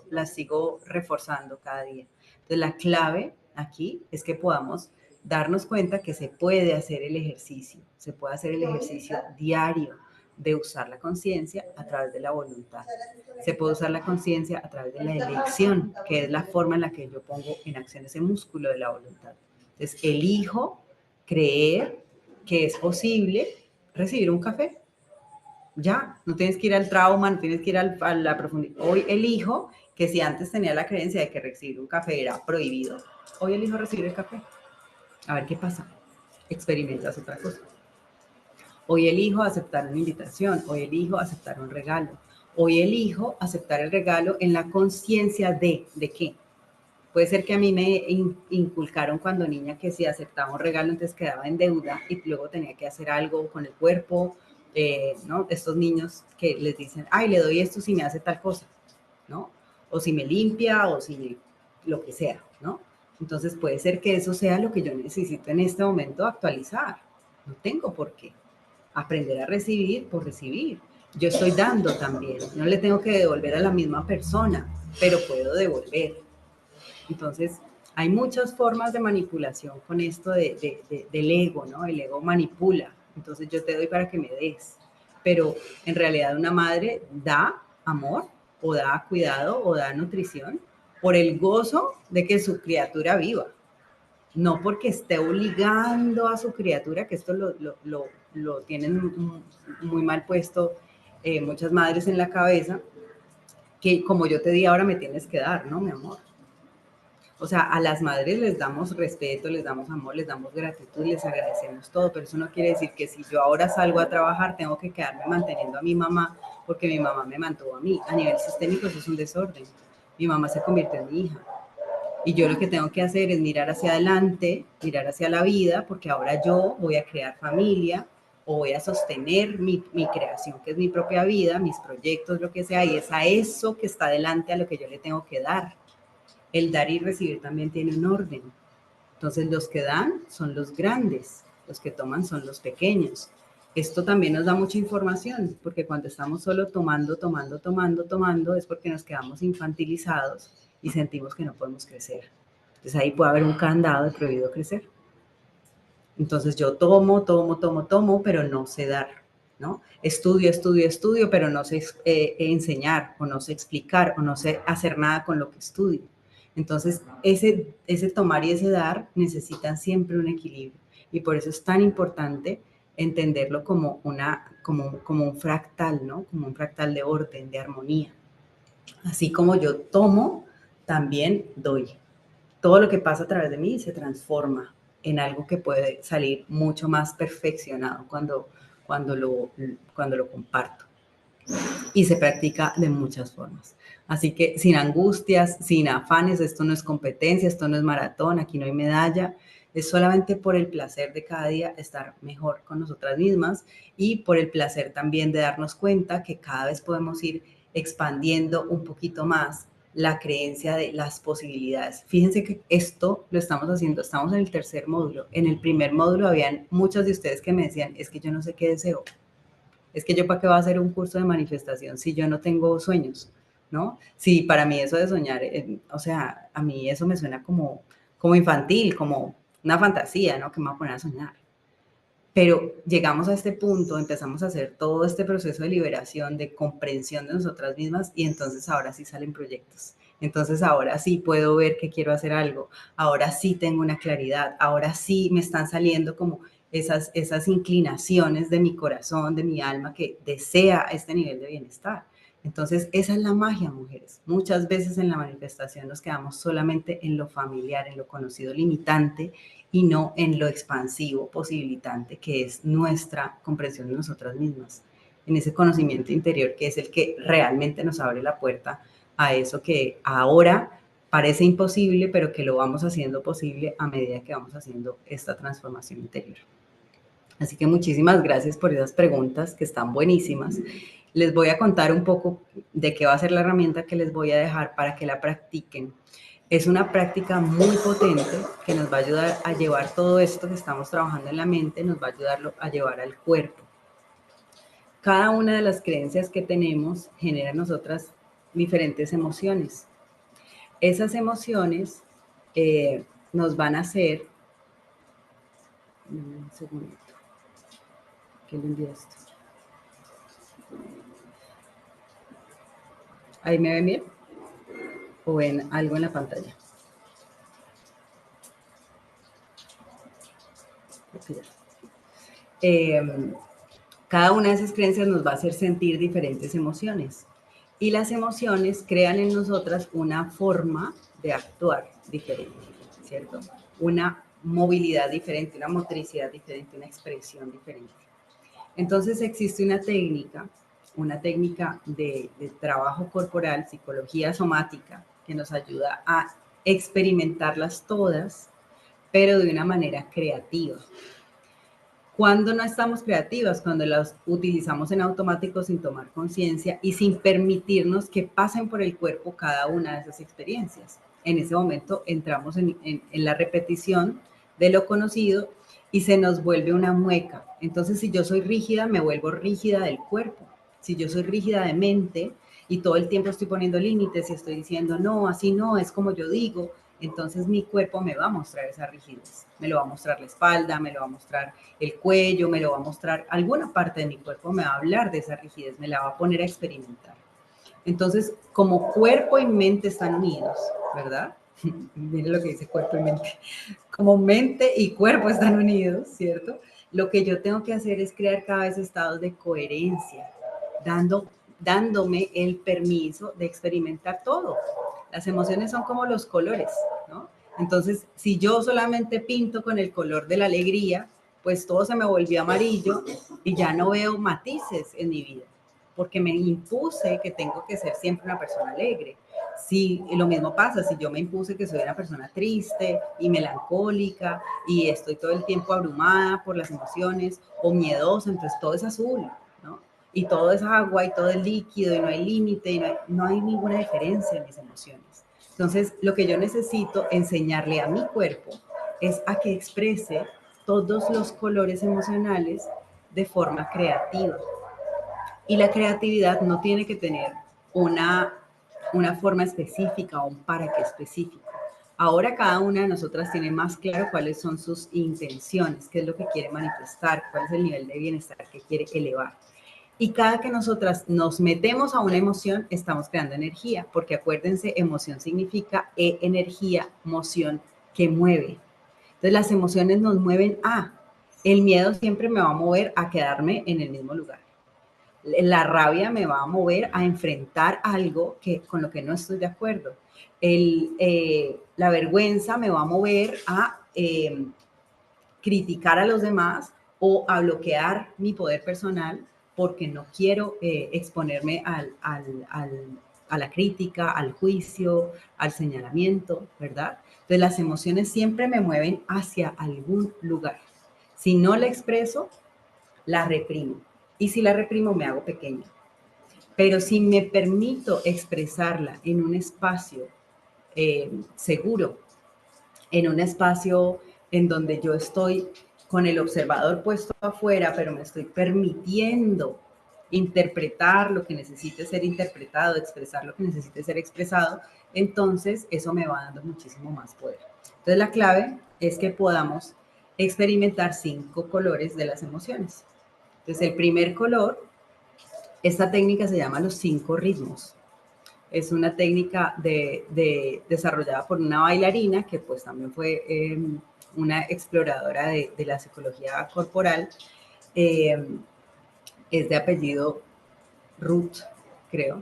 las sigo reforzando cada día. Entonces la clave aquí es que podamos darnos cuenta que se puede hacer el ejercicio, se puede hacer el ejercicio diario de usar la conciencia a través de la voluntad. Se puede usar la conciencia a través de la elección, que es la forma en la que yo pongo en acción ese músculo de la voluntad. Entonces, elijo creer que es posible recibir un café. Ya, no tienes que ir al trauma, no tienes que ir a la profundidad. Hoy elijo que si antes tenía la creencia de que recibir un café era prohibido, hoy elijo recibir el café. A ver qué pasa. Experimentas otra cosa. Hoy elijo aceptar una invitación, hoy elijo aceptar un regalo, hoy elijo aceptar el regalo en la conciencia ¿de qué? Puede ser que a mí me inculcaron cuando niña que si aceptaba un regalo entonces quedaba en deuda y luego tenía que hacer algo con el cuerpo, ¿no? Estos niños que les dicen, ay, le doy esto si me hace tal cosa, ¿no? O si me limpia o si lo que sea, ¿no? Entonces puede ser que eso sea lo que yo necesito en este momento actualizar. No tengo por qué. Aprender a recibir por recibir. Yo estoy dando también. No le tengo que devolver a la misma persona, pero puedo devolver. Entonces, hay muchas formas de manipulación con esto del ego, ¿no? El ego manipula. Entonces, yo te doy para que me des. Pero en realidad una madre da amor o da cuidado o da nutrición por el gozo de que su criatura viva. No porque esté obligando a su criatura, que esto lo tienen muy mal puesto muchas madres en la cabeza, que como yo te di ahora me tienes que dar, ¿no, mi amor? O sea, a las madres les damos respeto, les damos amor, les damos gratitud, les agradecemos todo, pero eso no quiere decir que si yo ahora salgo a trabajar tengo que quedarme manteniendo a mi mamá porque mi mamá me mantuvo a mí. A nivel sistémico eso es un desorden. Mi mamá se convirtió en mi hija. Y yo lo que tengo que hacer es mirar hacia adelante, mirar hacia la vida, porque ahora yo voy a crear familia, o voy a sostener mi creación, que es mi propia vida, mis proyectos, lo que sea, y es a eso que está delante a lo que yo le tengo que dar. El dar y recibir también tiene un orden. Entonces, los que dan son los grandes, los que toman son los pequeños. Esto también nos da mucha información, porque cuando estamos solo tomando, es porque nos quedamos infantilizados y sentimos que no podemos crecer. Entonces, ahí puede haber un candado de prohibido crecer. Entonces, yo tomo, pero no sé dar, ¿no? Estudio, pero no sé enseñar, o no sé explicar, o no sé hacer nada con lo que estudio. Entonces, ese tomar y ese dar necesitan siempre un equilibrio. Y por eso es tan importante entenderlo como un fractal, ¿no? Como un fractal de orden, de armonía. Así como yo tomo, también doy. Todo lo que pasa a través de mí se transforma en algo que puede salir mucho más perfeccionado cuando lo comparto. Y se practica de muchas formas. Así que sin angustias, sin afanes, esto no es competencia, esto no es maratón, aquí no hay medalla, es solamente por el placer de cada día estar mejor con nosotras mismas y por el placer también de darnos cuenta que cada vez podemos ir expandiendo un poquito más la creencia de las posibilidades. Fíjense que esto lo estamos haciendo, estamos en el tercer módulo. En el primer módulo habían muchos de ustedes que me decían, es que yo no sé qué deseo. Es que yo para qué voy a hacer un curso de manifestación si yo no tengo sueños, ¿no? Sí, para mí eso de soñar, o sea, a mí eso me suena como infantil, como una fantasía, ¿no? Que me va a poner a soñar. Pero llegamos a este punto, empezamos a hacer todo este proceso de liberación, de comprensión de nosotras mismas y entonces ahora sí salen proyectos. Entonces ahora sí puedo ver que quiero hacer algo, ahora sí tengo una claridad, ahora sí me están saliendo como esas inclinaciones de mi corazón, de mi alma que desea este nivel de bienestar. Entonces esa es la magia, mujeres. Muchas veces en la manifestación nos quedamos solamente en lo familiar, en lo conocido limitante y no en lo expansivo, posibilitante, que es nuestra comprensión de nosotras mismas, en ese conocimiento interior que es el que realmente nos abre la puerta a eso que ahora parece imposible, pero que lo vamos haciendo posible a medida que vamos haciendo esta transformación interior. Así que muchísimas gracias por esas preguntas que están buenísimas. Les voy a contar un poco de qué va a ser la herramienta que les voy a dejar para que la practiquen. Es una práctica muy potente que nos va a ayudar a llevar todo esto que estamos trabajando en la mente, nos va a ayudar a llevar al cuerpo. Cada una de las creencias que tenemos genera en nosotras diferentes emociones. Esas emociones nos van a hacer... Un segundito. ¿Qué le envié esto? ¿Ahí me ven bien? ¿O ven algo en la pantalla? Cada una de esas creencias nos va a hacer sentir diferentes emociones. Y las emociones crean en nosotras una forma de actuar diferente, ¿cierto? Una movilidad diferente, una motricidad diferente, una expresión diferente. Entonces existe una técnica de trabajo corporal, psicología somática, que nos ayuda a experimentarlas todas, pero de una manera creativa. Cuando no estamos creativas, cuando las utilizamos en automático sin tomar conciencia y sin permitirnos que pasen por el cuerpo cada una de esas experiencias. En ese momento entramos en la repetición de lo conocido y se nos vuelve una mueca. Entonces, si yo soy rígida, me vuelvo rígida del cuerpo. Si yo soy rígida de mente y todo el tiempo estoy poniendo límites y estoy diciendo, no, así no, es como yo digo, entonces mi cuerpo me va a mostrar esa rigidez. Me lo va a mostrar la espalda, me lo va a mostrar el cuello, me lo va a mostrar, alguna parte de mi cuerpo me va a hablar de esa rigidez, me la va a poner a experimentar. Entonces, como cuerpo y mente están unidos, ¿verdad? Miren lo que dice cuerpo y mente. Como mente y cuerpo están unidos, ¿cierto? Lo que yo tengo que hacer es crear cada vez estados de coherencia, dándome el permiso de experimentar todo. Las emociones son como los colores, ¿no? Entonces, si yo solamente pinto con el color de la alegría, pues todo se me volvió amarillo y ya no veo matices en mi vida, porque me impuse que tengo que ser siempre una persona alegre. Si lo mismo pasa, si yo me impuse que soy una persona triste y melancólica y estoy todo el tiempo abrumada por las emociones o miedosa, entonces todo es azul, ¿no? Y todo es agua y todo es líquido y no hay límite y no hay ninguna diferencia en mis emociones. Entonces, lo que yo necesito enseñarle a mi cuerpo es a que exprese todos los colores emocionales de forma creativa. Y la creatividad no tiene que tener una forma específica o un para qué específico. Ahora cada una de nosotras tiene más claro cuáles son sus intenciones, qué es lo que quiere manifestar, cuál es el nivel de bienestar que quiere elevar. Y cada que nosotras nos metemos a una emoción, estamos creando energía, porque acuérdense, emoción significa energía, moción que mueve. Entonces las emociones nos mueven a, el miedo siempre me va a mover a quedarme en el mismo lugar. La rabia me va a mover a enfrentar algo con lo que no estoy de acuerdo. La vergüenza me va a mover a criticar a los demás o a bloquear mi poder personal porque no quiero exponerme a la crítica, al juicio, al señalamiento, ¿verdad? Entonces las emociones siempre me mueven hacia algún lugar. Si no la expreso, la reprimo. Y si la reprimo, me hago pequeña. Pero si me permito expresarla en un espacio seguro, en un espacio en donde yo estoy con el observador puesto afuera, pero me estoy permitiendo interpretar lo que necesite ser interpretado, expresar lo que necesite ser expresado, entonces eso me va dando muchísimo más poder. Entonces la clave es que podamos experimentar 5 colores de las emociones. Entonces el primer color, esta técnica se llama los 5 ritmos. Es una técnica desarrollada por una bailarina que pues también fue una exploradora de la psicología corporal. Es de apellido Ruth, creo.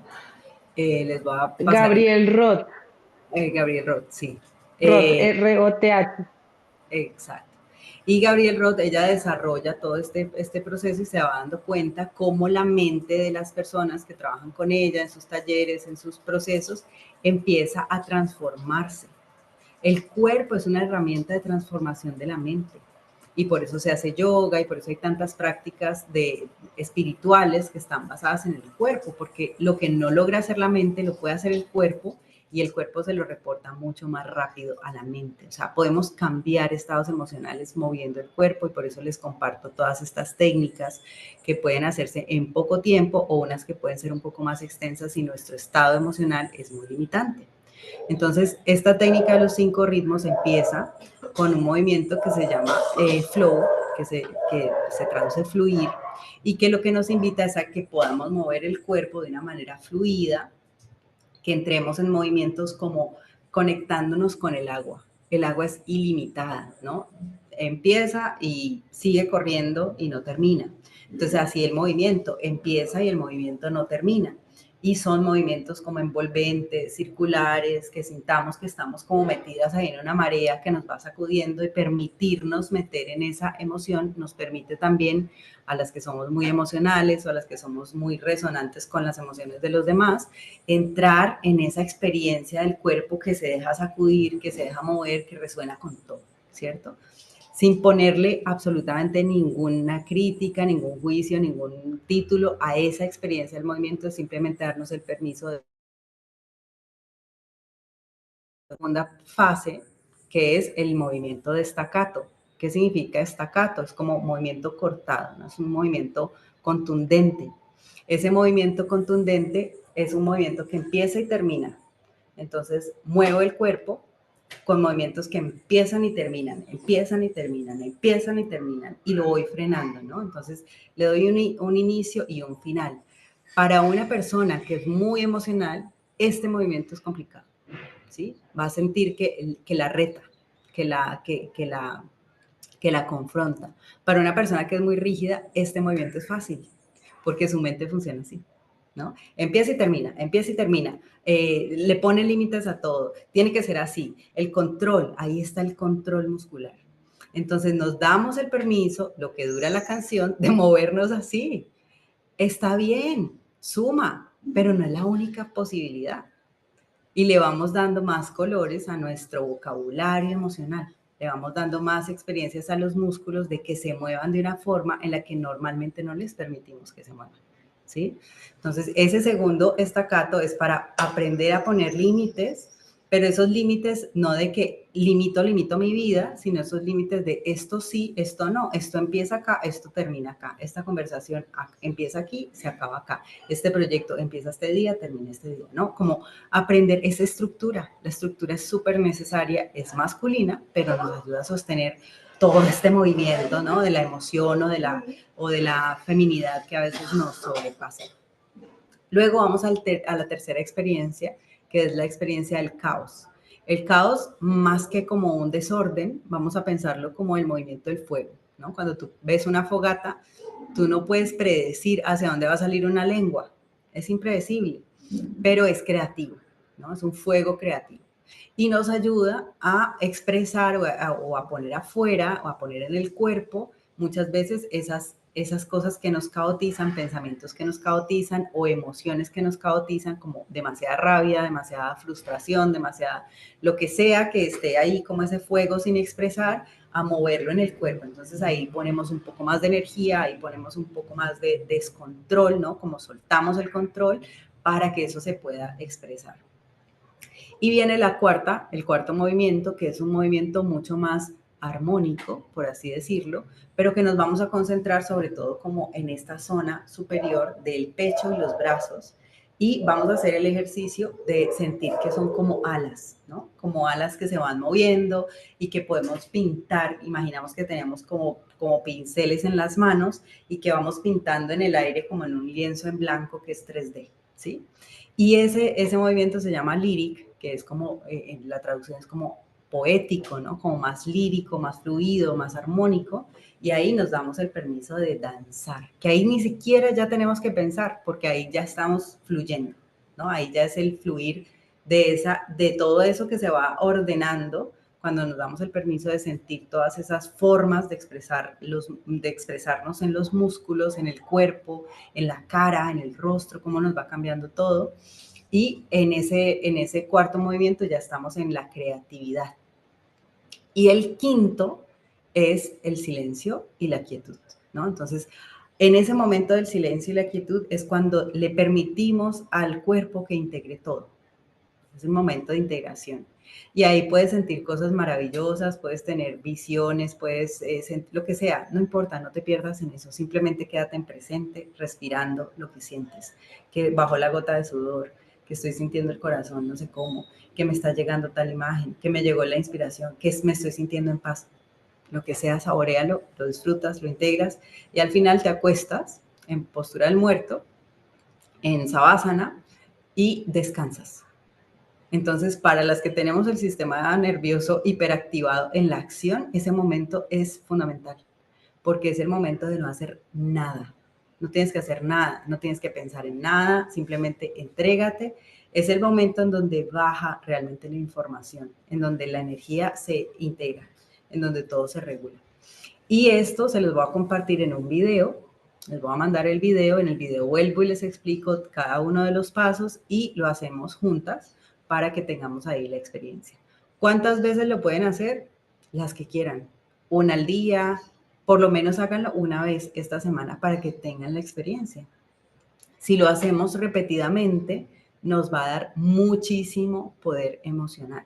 Les voy a pasar. Gabriel Roth, Gabriel Roth, sí. Roth, R-O-T-H. Exacto. Y Gabriel Roth, ella desarrolla todo este proceso y se va dando cuenta cómo la mente de las personas que trabajan con ella en sus talleres, en sus procesos, empieza a transformarse. El cuerpo es una herramienta de transformación de la mente. Y por eso se hace yoga y por eso hay tantas prácticas espirituales que están basadas en el cuerpo, porque lo que no logra hacer la mente lo puede hacer el cuerpo y el cuerpo se lo reporta mucho más rápido a la mente. O sea, podemos cambiar estados emocionales moviendo el cuerpo y por eso les comparto todas estas técnicas que pueden hacerse en poco tiempo o unas que pueden ser un poco más extensas si nuestro estado emocional es muy limitante. Entonces, esta técnica de los 5 ritmos empieza con un movimiento que se llama flow, que se traduce fluir, y que lo que nos invita es a que podamos mover el cuerpo de una manera fluida, que entremos en movimientos como conectándonos con el agua. El agua es ilimitada, ¿no? Empieza y sigue corriendo y no termina. Entonces, así el movimiento empieza y el movimiento no termina. Y son movimientos como envolventes, circulares, que sintamos que estamos como metidas ahí en una marea que nos va sacudiendo, y permitirnos meter en esa emoción nos permite también a las que somos muy emocionales o a las que somos muy resonantes con las emociones de los demás, entrar en esa experiencia del cuerpo que se deja sacudir, que se deja mover, que resuena con todo, ¿cierto? Sin ponerle absolutamente ninguna crítica, ningún juicio, ningún título a esa experiencia del movimiento, simplemente darnos el permiso de la segunda fase, que es el movimiento de staccato. ¿Qué significa staccato? Es como movimiento cortado, ¿no? Es un movimiento contundente. Ese movimiento contundente es un movimiento que empieza y termina. Entonces, muevo el cuerpo con movimientos que empiezan y terminan, empiezan y terminan, empiezan y terminan, y lo voy frenando, ¿no? Entonces, le doy un inicio y un final. Para una persona que es muy emocional, este movimiento es complicado, ¿sí? Va a sentir que la reta, que la confronta. Para una persona que es muy rígida, este movimiento es fácil, porque su mente funciona así, ¿no? Empieza y termina, le pone límites a todo, tiene que ser así. El control, ahí está el control muscular. Entonces nos damos el permiso, lo que dura la canción, de movernos así. Está bien, suma, pero no es la única posibilidad. y le vamos dando más colores a nuestro vocabulario emocional. Le vamos dando más experiencias a los músculos de que se muevan de una forma en la que normalmente no les permitimos que se muevan, ¿sí? Entonces, ese segundo estacato es para aprender a poner límites, pero esos límites no de que limito mi vida, sino esos límites de esto sí, esto no, esto empieza acá, esto termina acá, esta conversación empieza aquí, se acaba acá, este proyecto empieza este día, termina este día, ¿no? Como aprender esa estructura. La estructura es súper necesaria, es masculina, pero nos ayuda a sostener todo este movimiento, ¿no? De la emoción o de la feminidad que a veces nos sobrepasa. Luego vamos a la tercera experiencia, que es la experiencia del caos. El caos, más que como un desorden, vamos a pensarlo como el movimiento del fuego, ¿no? Cuando tú ves una fogata, tú no puedes predecir hacia dónde va a salir una lengua. Es impredecible, pero es creativo, ¿no? Es un fuego creativo. Y nos ayuda a expresar o a poner afuera o a poner en el cuerpo muchas veces esas cosas que nos caotizan, pensamientos que nos caotizan o emociones que nos caotizan, como demasiada rabia, demasiada frustración, demasiada lo que sea que esté ahí como ese fuego sin expresar, a moverlo en el cuerpo. Entonces ahí ponemos un poco más de energía, ahí ponemos un poco más de descontrol, ¿no? Como soltamos el control para que eso se pueda expresar. Y viene el cuarto movimiento, que es un movimiento mucho más armónico, por así decirlo, pero que nos vamos a concentrar sobre todo como en esta zona superior del pecho y los brazos. Y vamos a hacer el ejercicio de sentir que son como alas, ¿no? Como alas que se van moviendo y que podemos pintar. Imaginamos que tenemos como pinceles en las manos y que vamos pintando en el aire como en un lienzo en blanco que es 3D, ¿sí? Y ese movimiento se llama lyric, que es como, en la traducción es como poético, ¿no? Como más lírico, más fluido, más armónico. Y ahí nos damos el permiso de danzar, que ahí ni siquiera ya tenemos que pensar, porque ahí ya estamos fluyendo, ¿no? Ahí ya es el fluir de todo eso que se va ordenando cuando nos damos el permiso de sentir todas esas formas de expresarnos en los músculos, en el cuerpo, en la cara, en el rostro, cómo nos va cambiando todo. Y en ese cuarto movimiento ya estamos en la creatividad. Y el quinto es el silencio y la quietud, ¿no? Entonces, en ese momento del silencio y la quietud es cuando le permitimos al cuerpo que integre todo. Es un momento de integración. Y ahí puedes sentir cosas maravillosas, puedes tener visiones, puedes sentir lo que sea, no importa, no te pierdas en eso, simplemente quédate en presente, respirando lo que sientes, que bajo la gota de sudor, que estoy sintiendo el corazón, no sé cómo, que me está llegando tal imagen, que me llegó la inspiración, que me estoy sintiendo en paz. Lo que sea, saboréalo, lo disfrutas, lo integras y al final te acuestas en postura del muerto, en savasana y descansas. Entonces, para las que tenemos el sistema nervioso hiperactivado en la acción, ese momento es fundamental, porque es el momento de no hacer nada. No tienes que hacer nada, no tienes que pensar en nada, simplemente entrégate. Es el momento en donde baja realmente la información, en donde la energía se integra, en donde todo se regula. Y esto se los voy a compartir en un video. Les voy a mandar el video. En el video vuelvo y les explico cada uno de los pasos y lo hacemos juntas para que tengamos ahí la experiencia. ¿Cuántas veces lo pueden hacer? Las que quieran. Una al día, por lo menos háganlo una vez esta semana para que tengan la experiencia. Si lo hacemos repetidamente, nos va a dar muchísimo poder emocional,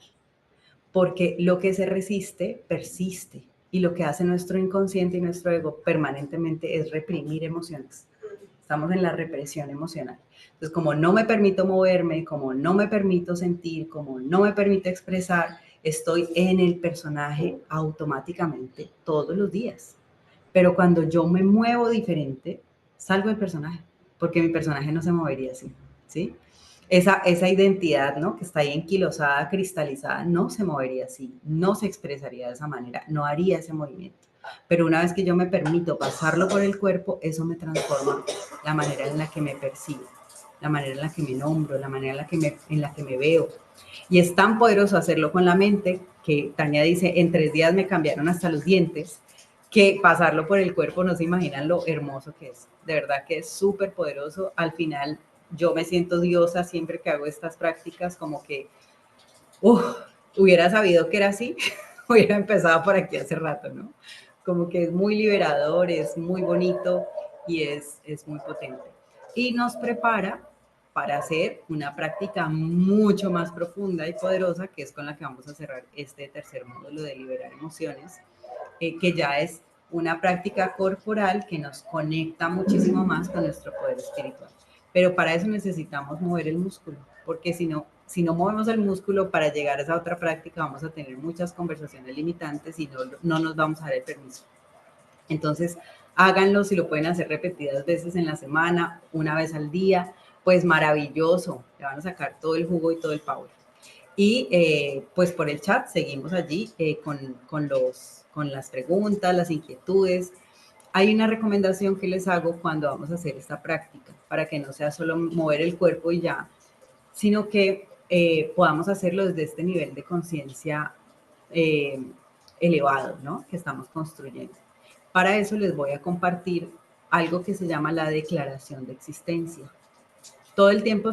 porque lo que se resiste, persiste. Y lo que hace nuestro inconsciente y nuestro ego permanentemente es reprimir emociones. Estamos en la represión emocional. Entonces, como no me permito moverme, como no me permito sentir, como no me permito expresar, estoy en el personaje automáticamente todos los días. Pero cuando yo me muevo diferente, salgo del personaje, porque mi personaje no se movería así, ¿sí? Esa identidad, ¿no? Que está ahí enquilosada, cristalizada, no se movería así, no se expresaría de esa manera, no haría ese movimiento. Pero una vez que yo me permito pasarlo por el cuerpo, eso me transforma la manera en la que me percibo, la manera en la que me nombro, la manera en la que me veo. Y es tan poderoso hacerlo con la mente que Tania dice, en 3 días me cambiaron hasta los dientes, que pasarlo por el cuerpo no se imaginan lo hermoso que es. De verdad que es súper poderoso. Al final yo me siento diosa siempre que hago estas prácticas, como que, hubiera sabido que era así, hubiera empezado por aquí hace rato, ¿no? Como que es muy liberador, es muy bonito y es muy potente. Y nos prepara para hacer una práctica mucho más profunda y poderosa, que es con la que vamos a cerrar este tercer módulo de liberar emociones, que ya es una práctica corporal que nos conecta muchísimo más con nuestro poder espiritual. Pero para eso necesitamos mover el músculo, porque si no movemos el músculo para llegar a esa otra práctica, vamos a tener muchas conversaciones limitantes y no nos vamos a dar el permiso. Entonces, háganlo, si lo pueden hacer repetidas veces en la semana, una vez al día, pues maravilloso, le van a sacar todo el jugo y todo el power. Y pues por el chat seguimos allí con las preguntas, las inquietudes. Hay una recomendación que les hago cuando vamos a hacer esta práctica, para que no sea solo mover el cuerpo y ya, sino que podamos hacerlo desde este nivel de conciencia elevado, ¿no? Que estamos construyendo. Para eso les voy a compartir algo que se llama la declaración de existencia. Todo el tiempo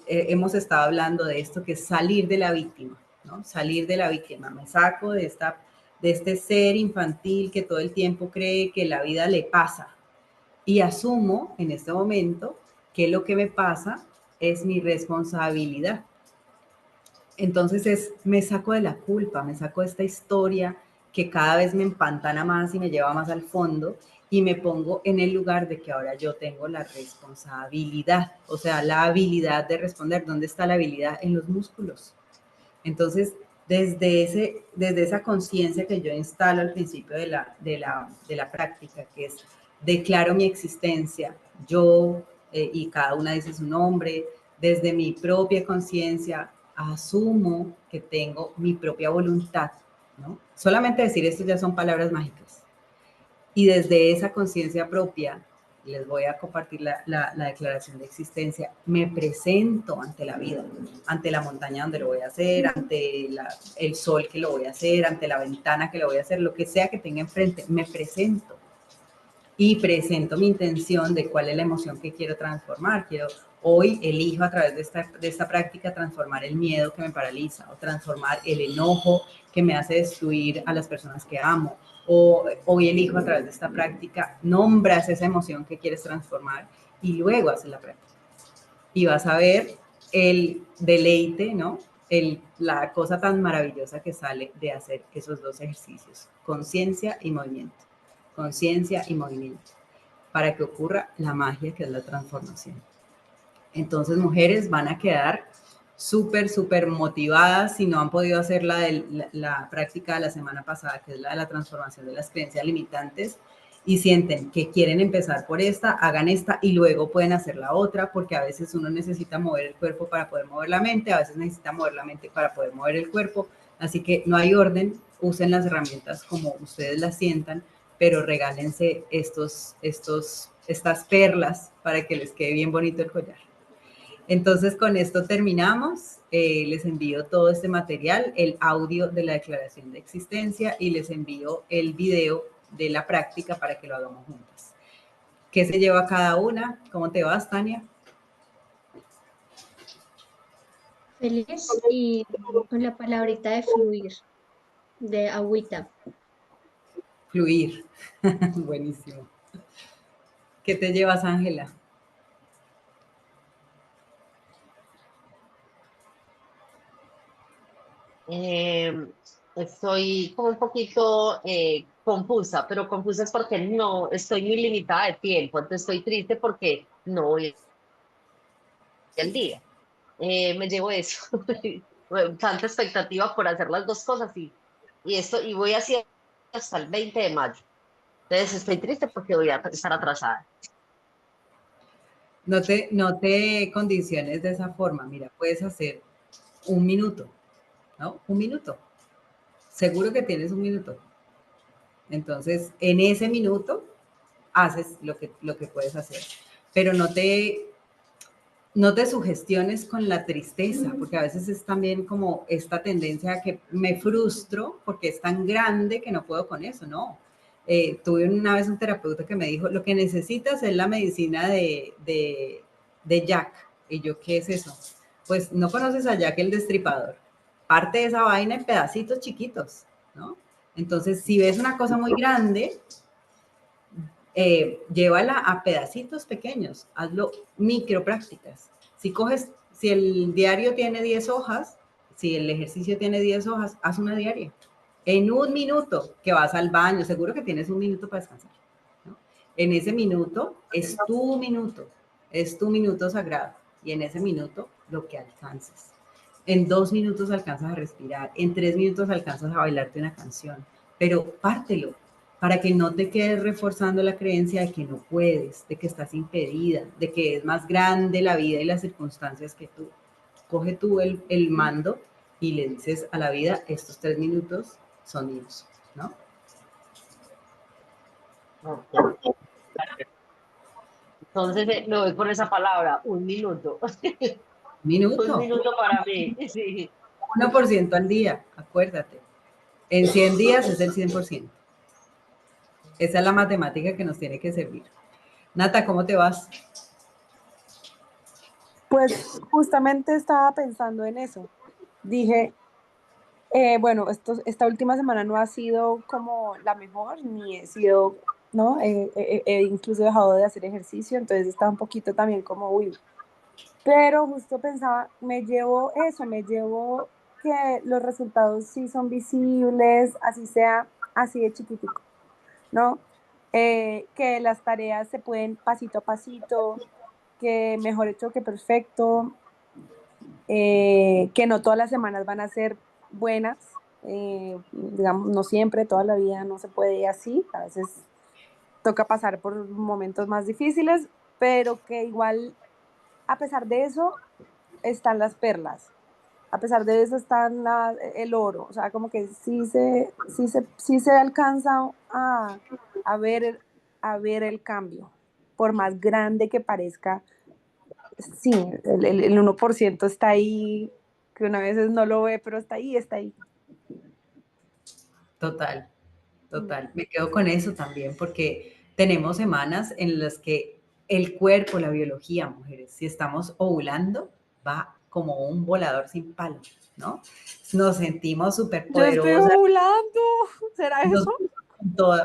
hemos estado hablando de esto, que es salir de la víctima, ¿no? Salir de la víctima. Me saco de este ser infantil que todo el tiempo cree que la vida le pasa y asumo en este momento que lo que me pasa es mi responsabilidad. Entonces me saco de la culpa, me saco de esta historia que cada vez me empantana más y me lleva más al fondo, y me pongo en el lugar de que ahora yo tengo la responsabilidad, o sea, la habilidad de responder. ¿Dónde está la habilidad? En los músculos. Entonces, desde esa conciencia que yo instalo al principio de la práctica, que es declaro mi existencia, yo, y cada una dice su nombre, desde mi propia conciencia asumo que tengo mi propia voluntad, ¿no? Solamente decir esto ya son palabras mágicas. Y desde esa conciencia propia, les voy a compartir la declaración de existencia, me presento ante la vida, ante la montaña donde lo voy a hacer, ante el sol que lo voy a hacer, ante la ventana que lo voy a hacer, lo que sea que tenga enfrente, me presento. Y presento mi intención de cuál es la emoción que quiero transformar. Hoy elijo a través de esta práctica transformar el miedo que me paraliza, o transformar el enojo que me hace destruir a las personas que amo. O hoy elijo a través de esta práctica, nombras esa emoción que quieres transformar y luego haces la práctica. Y vas a ver el deleite, ¿no? La cosa tan maravillosa que sale de hacer esos dos ejercicios, conciencia y movimiento. Conciencia y movimiento, para que ocurra la magia que es la transformación. Entonces, mujeres van a quedar súper motivadas si no han podido hacer la práctica de la semana pasada, que es la de la transformación de las creencias limitantes, y sienten que quieren empezar por esta, hagan esta y luego pueden hacer la otra, porque a veces uno necesita mover el cuerpo para poder mover la mente, a veces necesita mover la mente para poder mover el cuerpo, así que no hay orden, usen las herramientas como ustedes las sientan, pero regálense estas perlas para que les quede bien bonito el collar. Entonces, con esto terminamos. Les envío todo este material, el audio de la declaración de existencia, y les envío el video de la práctica para que lo hagamos juntas. ¿Qué se lleva cada una? ¿Cómo te vas, Tania? Feliz y con la palabrita de fluir, de agüita. Fluir. Buenísimo. ¿Qué te llevas, Ángela? Estoy como un poquito confusa, pero confusa es porque no estoy muy limitada de tiempo, entonces estoy triste porque no voy al día. Me llevo eso, bueno, tanta expectativa por hacer las dos cosas y voy así hasta el 20 de mayo. Entonces estoy triste porque voy a estar atrasada. No te condiciones de esa forma. Mira, puedes hacer 1 minuto, ¿no? 1 minuto. Seguro que tienes 1 minuto. Entonces, en ese minuto haces lo que puedes hacer. Pero no te sugestiones con la tristeza, porque a veces es también como esta tendencia a que me frustro porque es tan grande que no puedo con eso, ¿no? Tuve una vez un terapeuta que me dijo, lo que necesitas es la medicina de de Jack. Y yo, ¿qué es eso? Pues no conoces a Jack el Destripador. Parte de esa vaina en pedacitos chiquitos, ¿no? Entonces, si ves una cosa muy grande, llévala a pedacitos pequeños, hazlo micro prácticas. Si el diario tiene 10 hojas, si el ejercicio tiene 10 hojas, haz una diaria. En un minuto que vas al baño, seguro que tienes un minuto para descansar, ¿no? En ese minuto es tu minuto sagrado. Y en ese minuto lo que alcances. En 2 minutos alcanzas a respirar, en 3 minutos alcanzas a bailarte una canción, pero pártelo para que no te quedes reforzando la creencia de que no puedes, de que estás impedida, de que es más grande la vida y las circunstancias que tú. Coge tú el mando y le dices a la vida, estos 3 minutos son míos, ¿no? Ok. Entonces, me voy por esa palabra, un minuto. Un Minuto, minuto para mí, sí. 1% al día, acuérdate. En 100 días es el 100%. Esa es la matemática que nos tiene que servir. Nata, ¿cómo te vas? Pues justamente estaba pensando en eso. Dije, bueno, esta última semana no ha sido como la mejor, ni he sido, ¿no? He incluso dejado de hacer ejercicio, entonces estaba un poquito también como, uy. Pero justo pensaba, me llevo que los resultados sí son visibles, así sea, así de chiquitico, ¿no? Que las tareas se pueden pasito a pasito, que mejor hecho que perfecto, que no todas las semanas van a ser buenas, digamos, no siempre, toda la vida no se puede así, a veces toca pasar por momentos más difíciles, pero que igual, a pesar de eso, están las perlas, a pesar de eso están el oro, o sea, como que sí se alcanza a ver, a ver el cambio, por más grande que parezca. Sí, el 1% está ahí, que una vez no lo ve, pero está ahí, está ahí. Total, total. Me quedo con eso también porque tenemos semanas en las que el cuerpo, la biología, mujeres, si estamos ovulando, va como un volador sin palo, ¿no? Nos sentimos súper Yo estoy poderosas. ovulando, ¿será Nos, eso?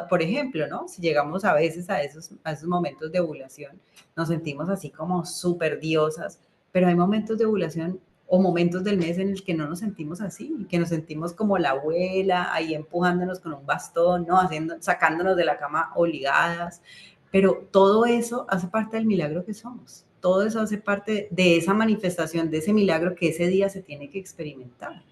por ejemplo, ¿no? Si llegamos a veces a esos momentos de ovulación, nos sentimos así como súper diosas, pero hay momentos de ovulación o momentos del mes en el que no nos sentimos así, que nos sentimos como la abuela, ahí empujándonos con un bastón, ¿no? Sacándonos de la cama obligadas, pero todo eso hace parte del milagro que somos. Todo eso hace parte de esa manifestación, de ese milagro que ese día se tiene que experimentar.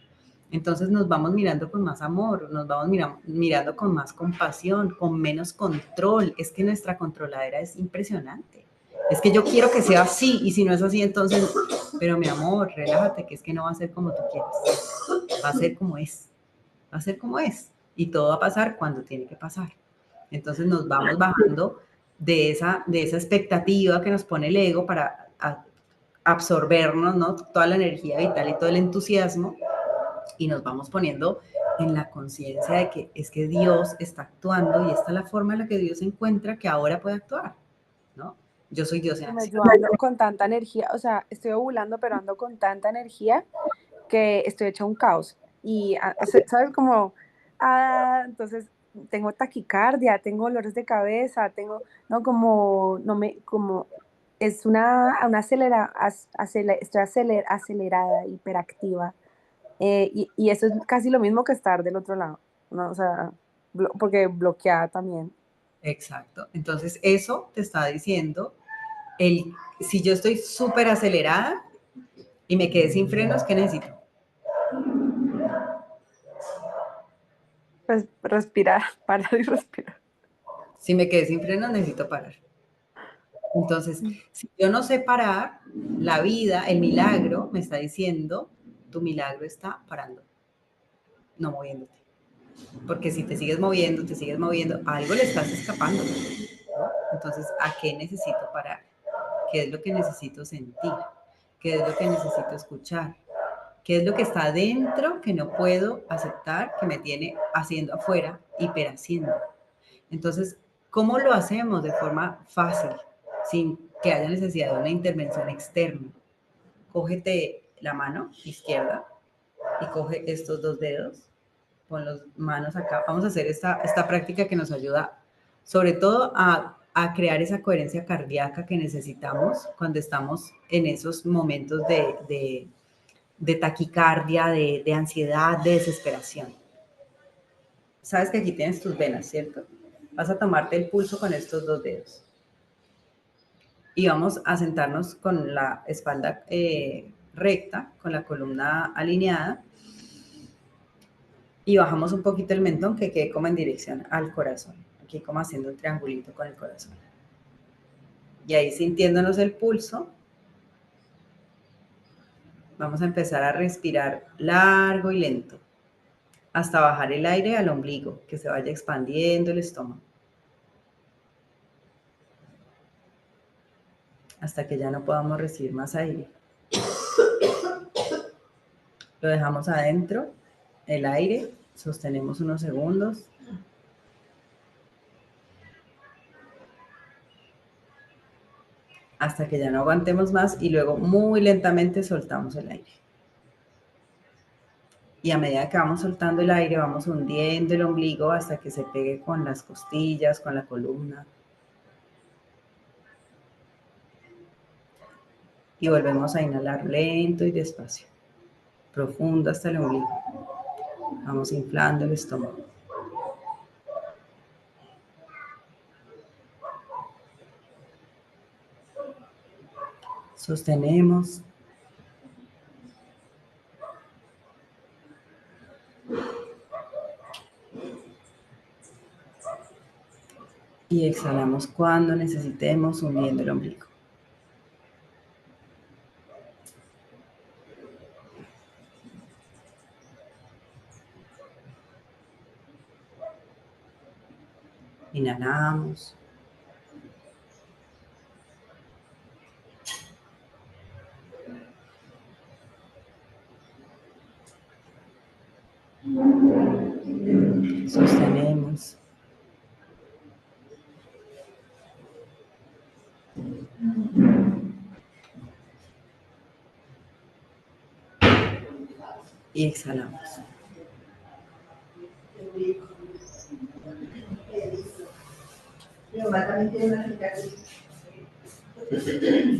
Entonces nos vamos mirando con más amor, nos vamos mirando con más compasión, con menos control. Es que nuestra controladera es impresionante. Es que yo quiero que sea así y si no es así, entonces, pero mi amor, relájate, que es que no va a ser como tú quieres. Va a ser como es. Va a ser como es. Y todo va a pasar cuando tiene que pasar. Entonces nos vamos bajando de esa expectativa que nos pone el ego para absorbernos, ¿no? Toda la energía vital y todo el entusiasmo y nos vamos poniendo en la conciencia de que es que Dios está actuando y esta es la forma en la que Dios encuentra que ahora puede actuar, ¿no? Yo soy Dios en acción. Yo ando con tanta energía, o sea, estoy ovulando, pero ando con tanta energía que estoy hecha un caos. Y, ¿sabes? Como, entonces tengo taquicardia, tengo dolores de cabeza, tengo, no, como, no me, como, es una estoy acelerada, hiperactiva. Y eso es casi lo mismo que estar del otro lado, ¿no? O sea, porque bloqueada también. Exacto. Entonces, eso te está diciendo, si yo estoy súper acelerada y me quedé sin frenos, ¿qué necesito? Pues respirar, parar y respirar. Si me quedé sin frenos, necesito parar. Entonces, si yo no sé parar, la vida, el milagro, me está diciendo, tu milagro está parando, no moviéndote. Porque si te sigues moviendo, algo le estás escapando, ¿no? Entonces, ¿a qué necesito parar? ¿Qué es lo que necesito sentir? ¿Qué es lo que necesito escuchar? ¿Qué es lo que está adentro que no puedo aceptar, que me tiene haciendo afuera, hiperhaciendo? Entonces, ¿cómo lo hacemos de forma fácil, sin que haya necesidad de una intervención externa. Cógete la mano izquierda y coge estos 2 dedos, pon las manos acá. Vamos a hacer esta práctica que nos ayuda sobre todo a crear esa coherencia cardíaca que necesitamos cuando estamos en esos momentos de taquicardia, de ansiedad, de desesperación. Sabes que aquí tienes tus venas, ¿cierto? Vas a tomarte el pulso con estos 2 dedos. Y vamos a sentarnos con la espalda recta, con la columna alineada. Y bajamos un poquito el mentón que quede como en dirección al corazón. Aquí como haciendo un triangulito con el corazón. Y ahí sintiéndonos el pulso, vamos a empezar a respirar largo y lento hasta bajar el aire al ombligo, que se vaya expandiendo el estómago. Hasta que ya no podamos recibir más aire. Lo dejamos adentro, el aire, sostenemos unos segundos. Hasta que ya no aguantemos más y luego muy lentamente soltamos el aire. Y a medida que vamos soltando el aire, vamos hundiendo el ombligo hasta que se pegue con las costillas, con la columna. Y volvemos a inhalar lento y despacio, profundo hasta el ombligo. Vamos inflando el estómago. Sostenemos. Y exhalamos cuando necesitemos, hundiendo el ombligo. Inhalamos. Sostenemos. Y exhalamos.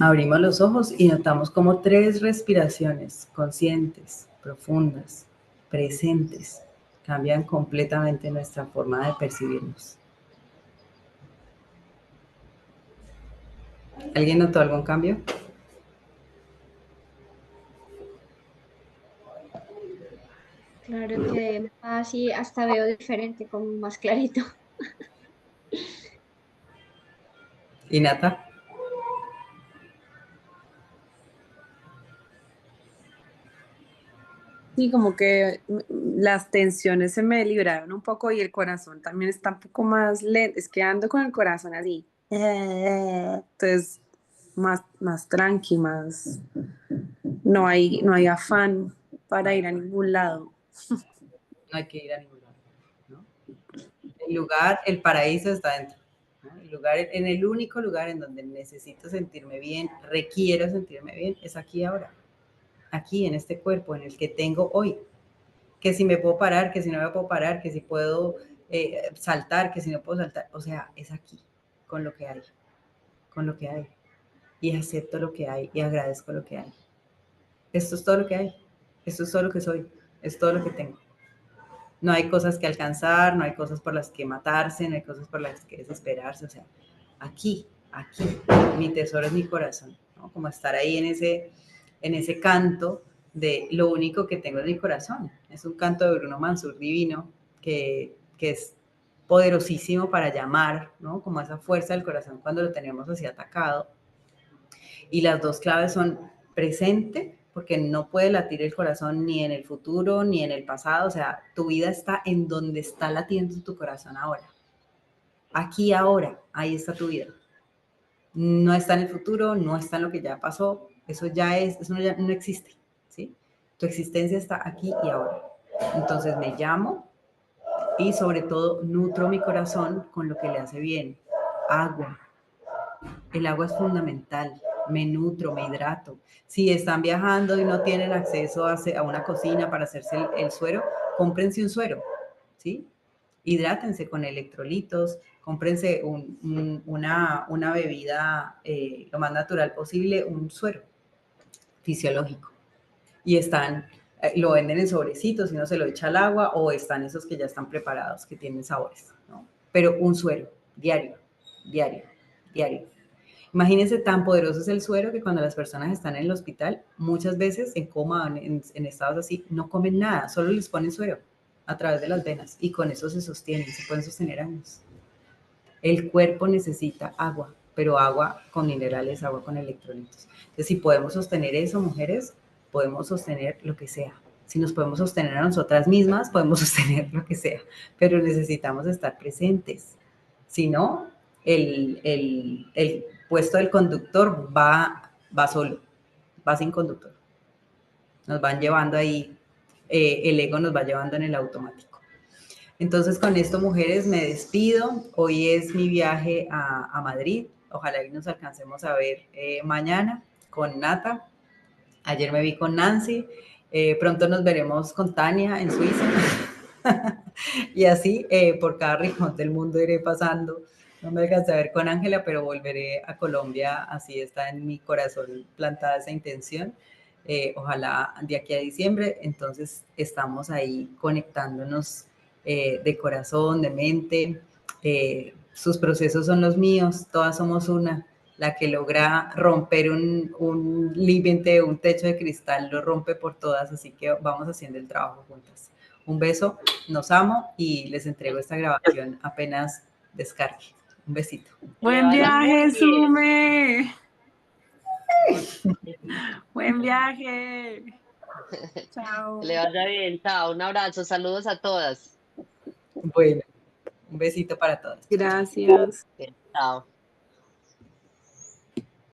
Abrimos los ojos y notamos como 3 respiraciones conscientes, profundas, presentes, cambian completamente nuestra forma de percibirnos. ¿Alguien notó algún cambio? Claro que así hasta veo diferente, como más clarito. ¿Y Nata? Sí, como que las tensiones se me libraron un poco y el corazón también está un poco más lento. Es que ando con el corazón así. Entonces, más tranqui, más. No hay afán para ir a ningún lado. No hay que ir a ningún lado, ¿no? El lugar, el paraíso está dentro, ¿no? El lugar, en el único lugar en donde necesito sentirme bien, requiero sentirme bien, es aquí ahora. Aquí, en este cuerpo, en el que tengo hoy. Que si me puedo parar, que si no me puedo parar, que si puedo saltar, que si no puedo saltar. O sea, es aquí, con lo que hay, con lo que hay. Y acepto lo que hay y agradezco lo que hay. Esto es todo lo que hay. Esto es todo lo que soy. Es todo lo que tengo. No hay cosas que alcanzar, no hay cosas por las que matarse, no hay cosas por las que desesperarse. O sea, aquí, mi tesoro es mi corazón, ¿no? Como estar ahí en ese canto de lo único que tengo es mi corazón. Es un canto de Bruno Mansur divino que es poderosísimo para llamar, ¿no? Como esa fuerza del corazón cuando lo tenemos así atacado. Y las 2 claves son presente, porque no puede latir el corazón ni en el futuro ni en el pasado. O sea, tu vida está en donde está latiendo tu corazón ahora. Aquí ahora, ahí está tu vida. No está en el futuro, no está en lo que ya pasó. Eso ya no existe, ¿sí? Tu existencia está aquí y ahora. Entonces me llamo y sobre todo nutro mi corazón con lo que le hace bien. Agua, El agua es fundamental. Me nutro, me hidrato. Si están viajando y no tienen acceso a una cocina para hacerse el suero, cómprense un suero, ¿sí? Hidrátense con electrolitos, cómprense una bebida lo más natural posible, un suero fisiológico. Y lo venden en sobrecitos, si uno se lo echa al agua, o están esos que ya están preparados, que tienen sabores, ¿no? Pero un suero, diario, diario, diario. Imagínense, tan poderoso es el suero que cuando las personas están en el hospital, muchas veces en coma, en estados así, no comen nada, solo les ponen suero a través de las venas y con eso se sostienen, se pueden sostener años. El cuerpo necesita agua, pero agua con minerales, agua con electrolitos. Entonces, si podemos sostener eso, mujeres, podemos sostener lo que sea. Si nos podemos sostener a nosotras mismas, podemos sostener lo que sea, pero necesitamos estar presentes. Si no, el puesto del conductor va solo, va sin conductor. Nos van llevando ahí, el ego nos va llevando en el automático. Entonces, con esto, mujeres, me despido. Hoy es mi viaje a Madrid. Ojalá y nos alcancemos a ver mañana con Nata. Ayer me vi con Nancy. Pronto nos veremos con Tania en Suiza. Y así, por cada rincón del mundo iré pasando. No me alcancé a ver con Ángela, pero volveré a Colombia. Así está en mi corazón plantada esa intención. Ojalá de aquí a diciembre. Entonces, estamos ahí conectándonos de corazón, de mente. Sus procesos son los míos, todas somos una. La que logra romper un límite, un techo de cristal, lo rompe por todas, así que vamos haciendo el trabajo juntas. Un beso, nos amo y les entrego esta grabación apenas descargue. Un besito. Buen vaya muy viaje, bien. Sume. Buen viaje. Chao. Que le vaya bien, chao, un abrazo, saludos a todas. Bueno, un besito para todos. Gracias. Bien, chao.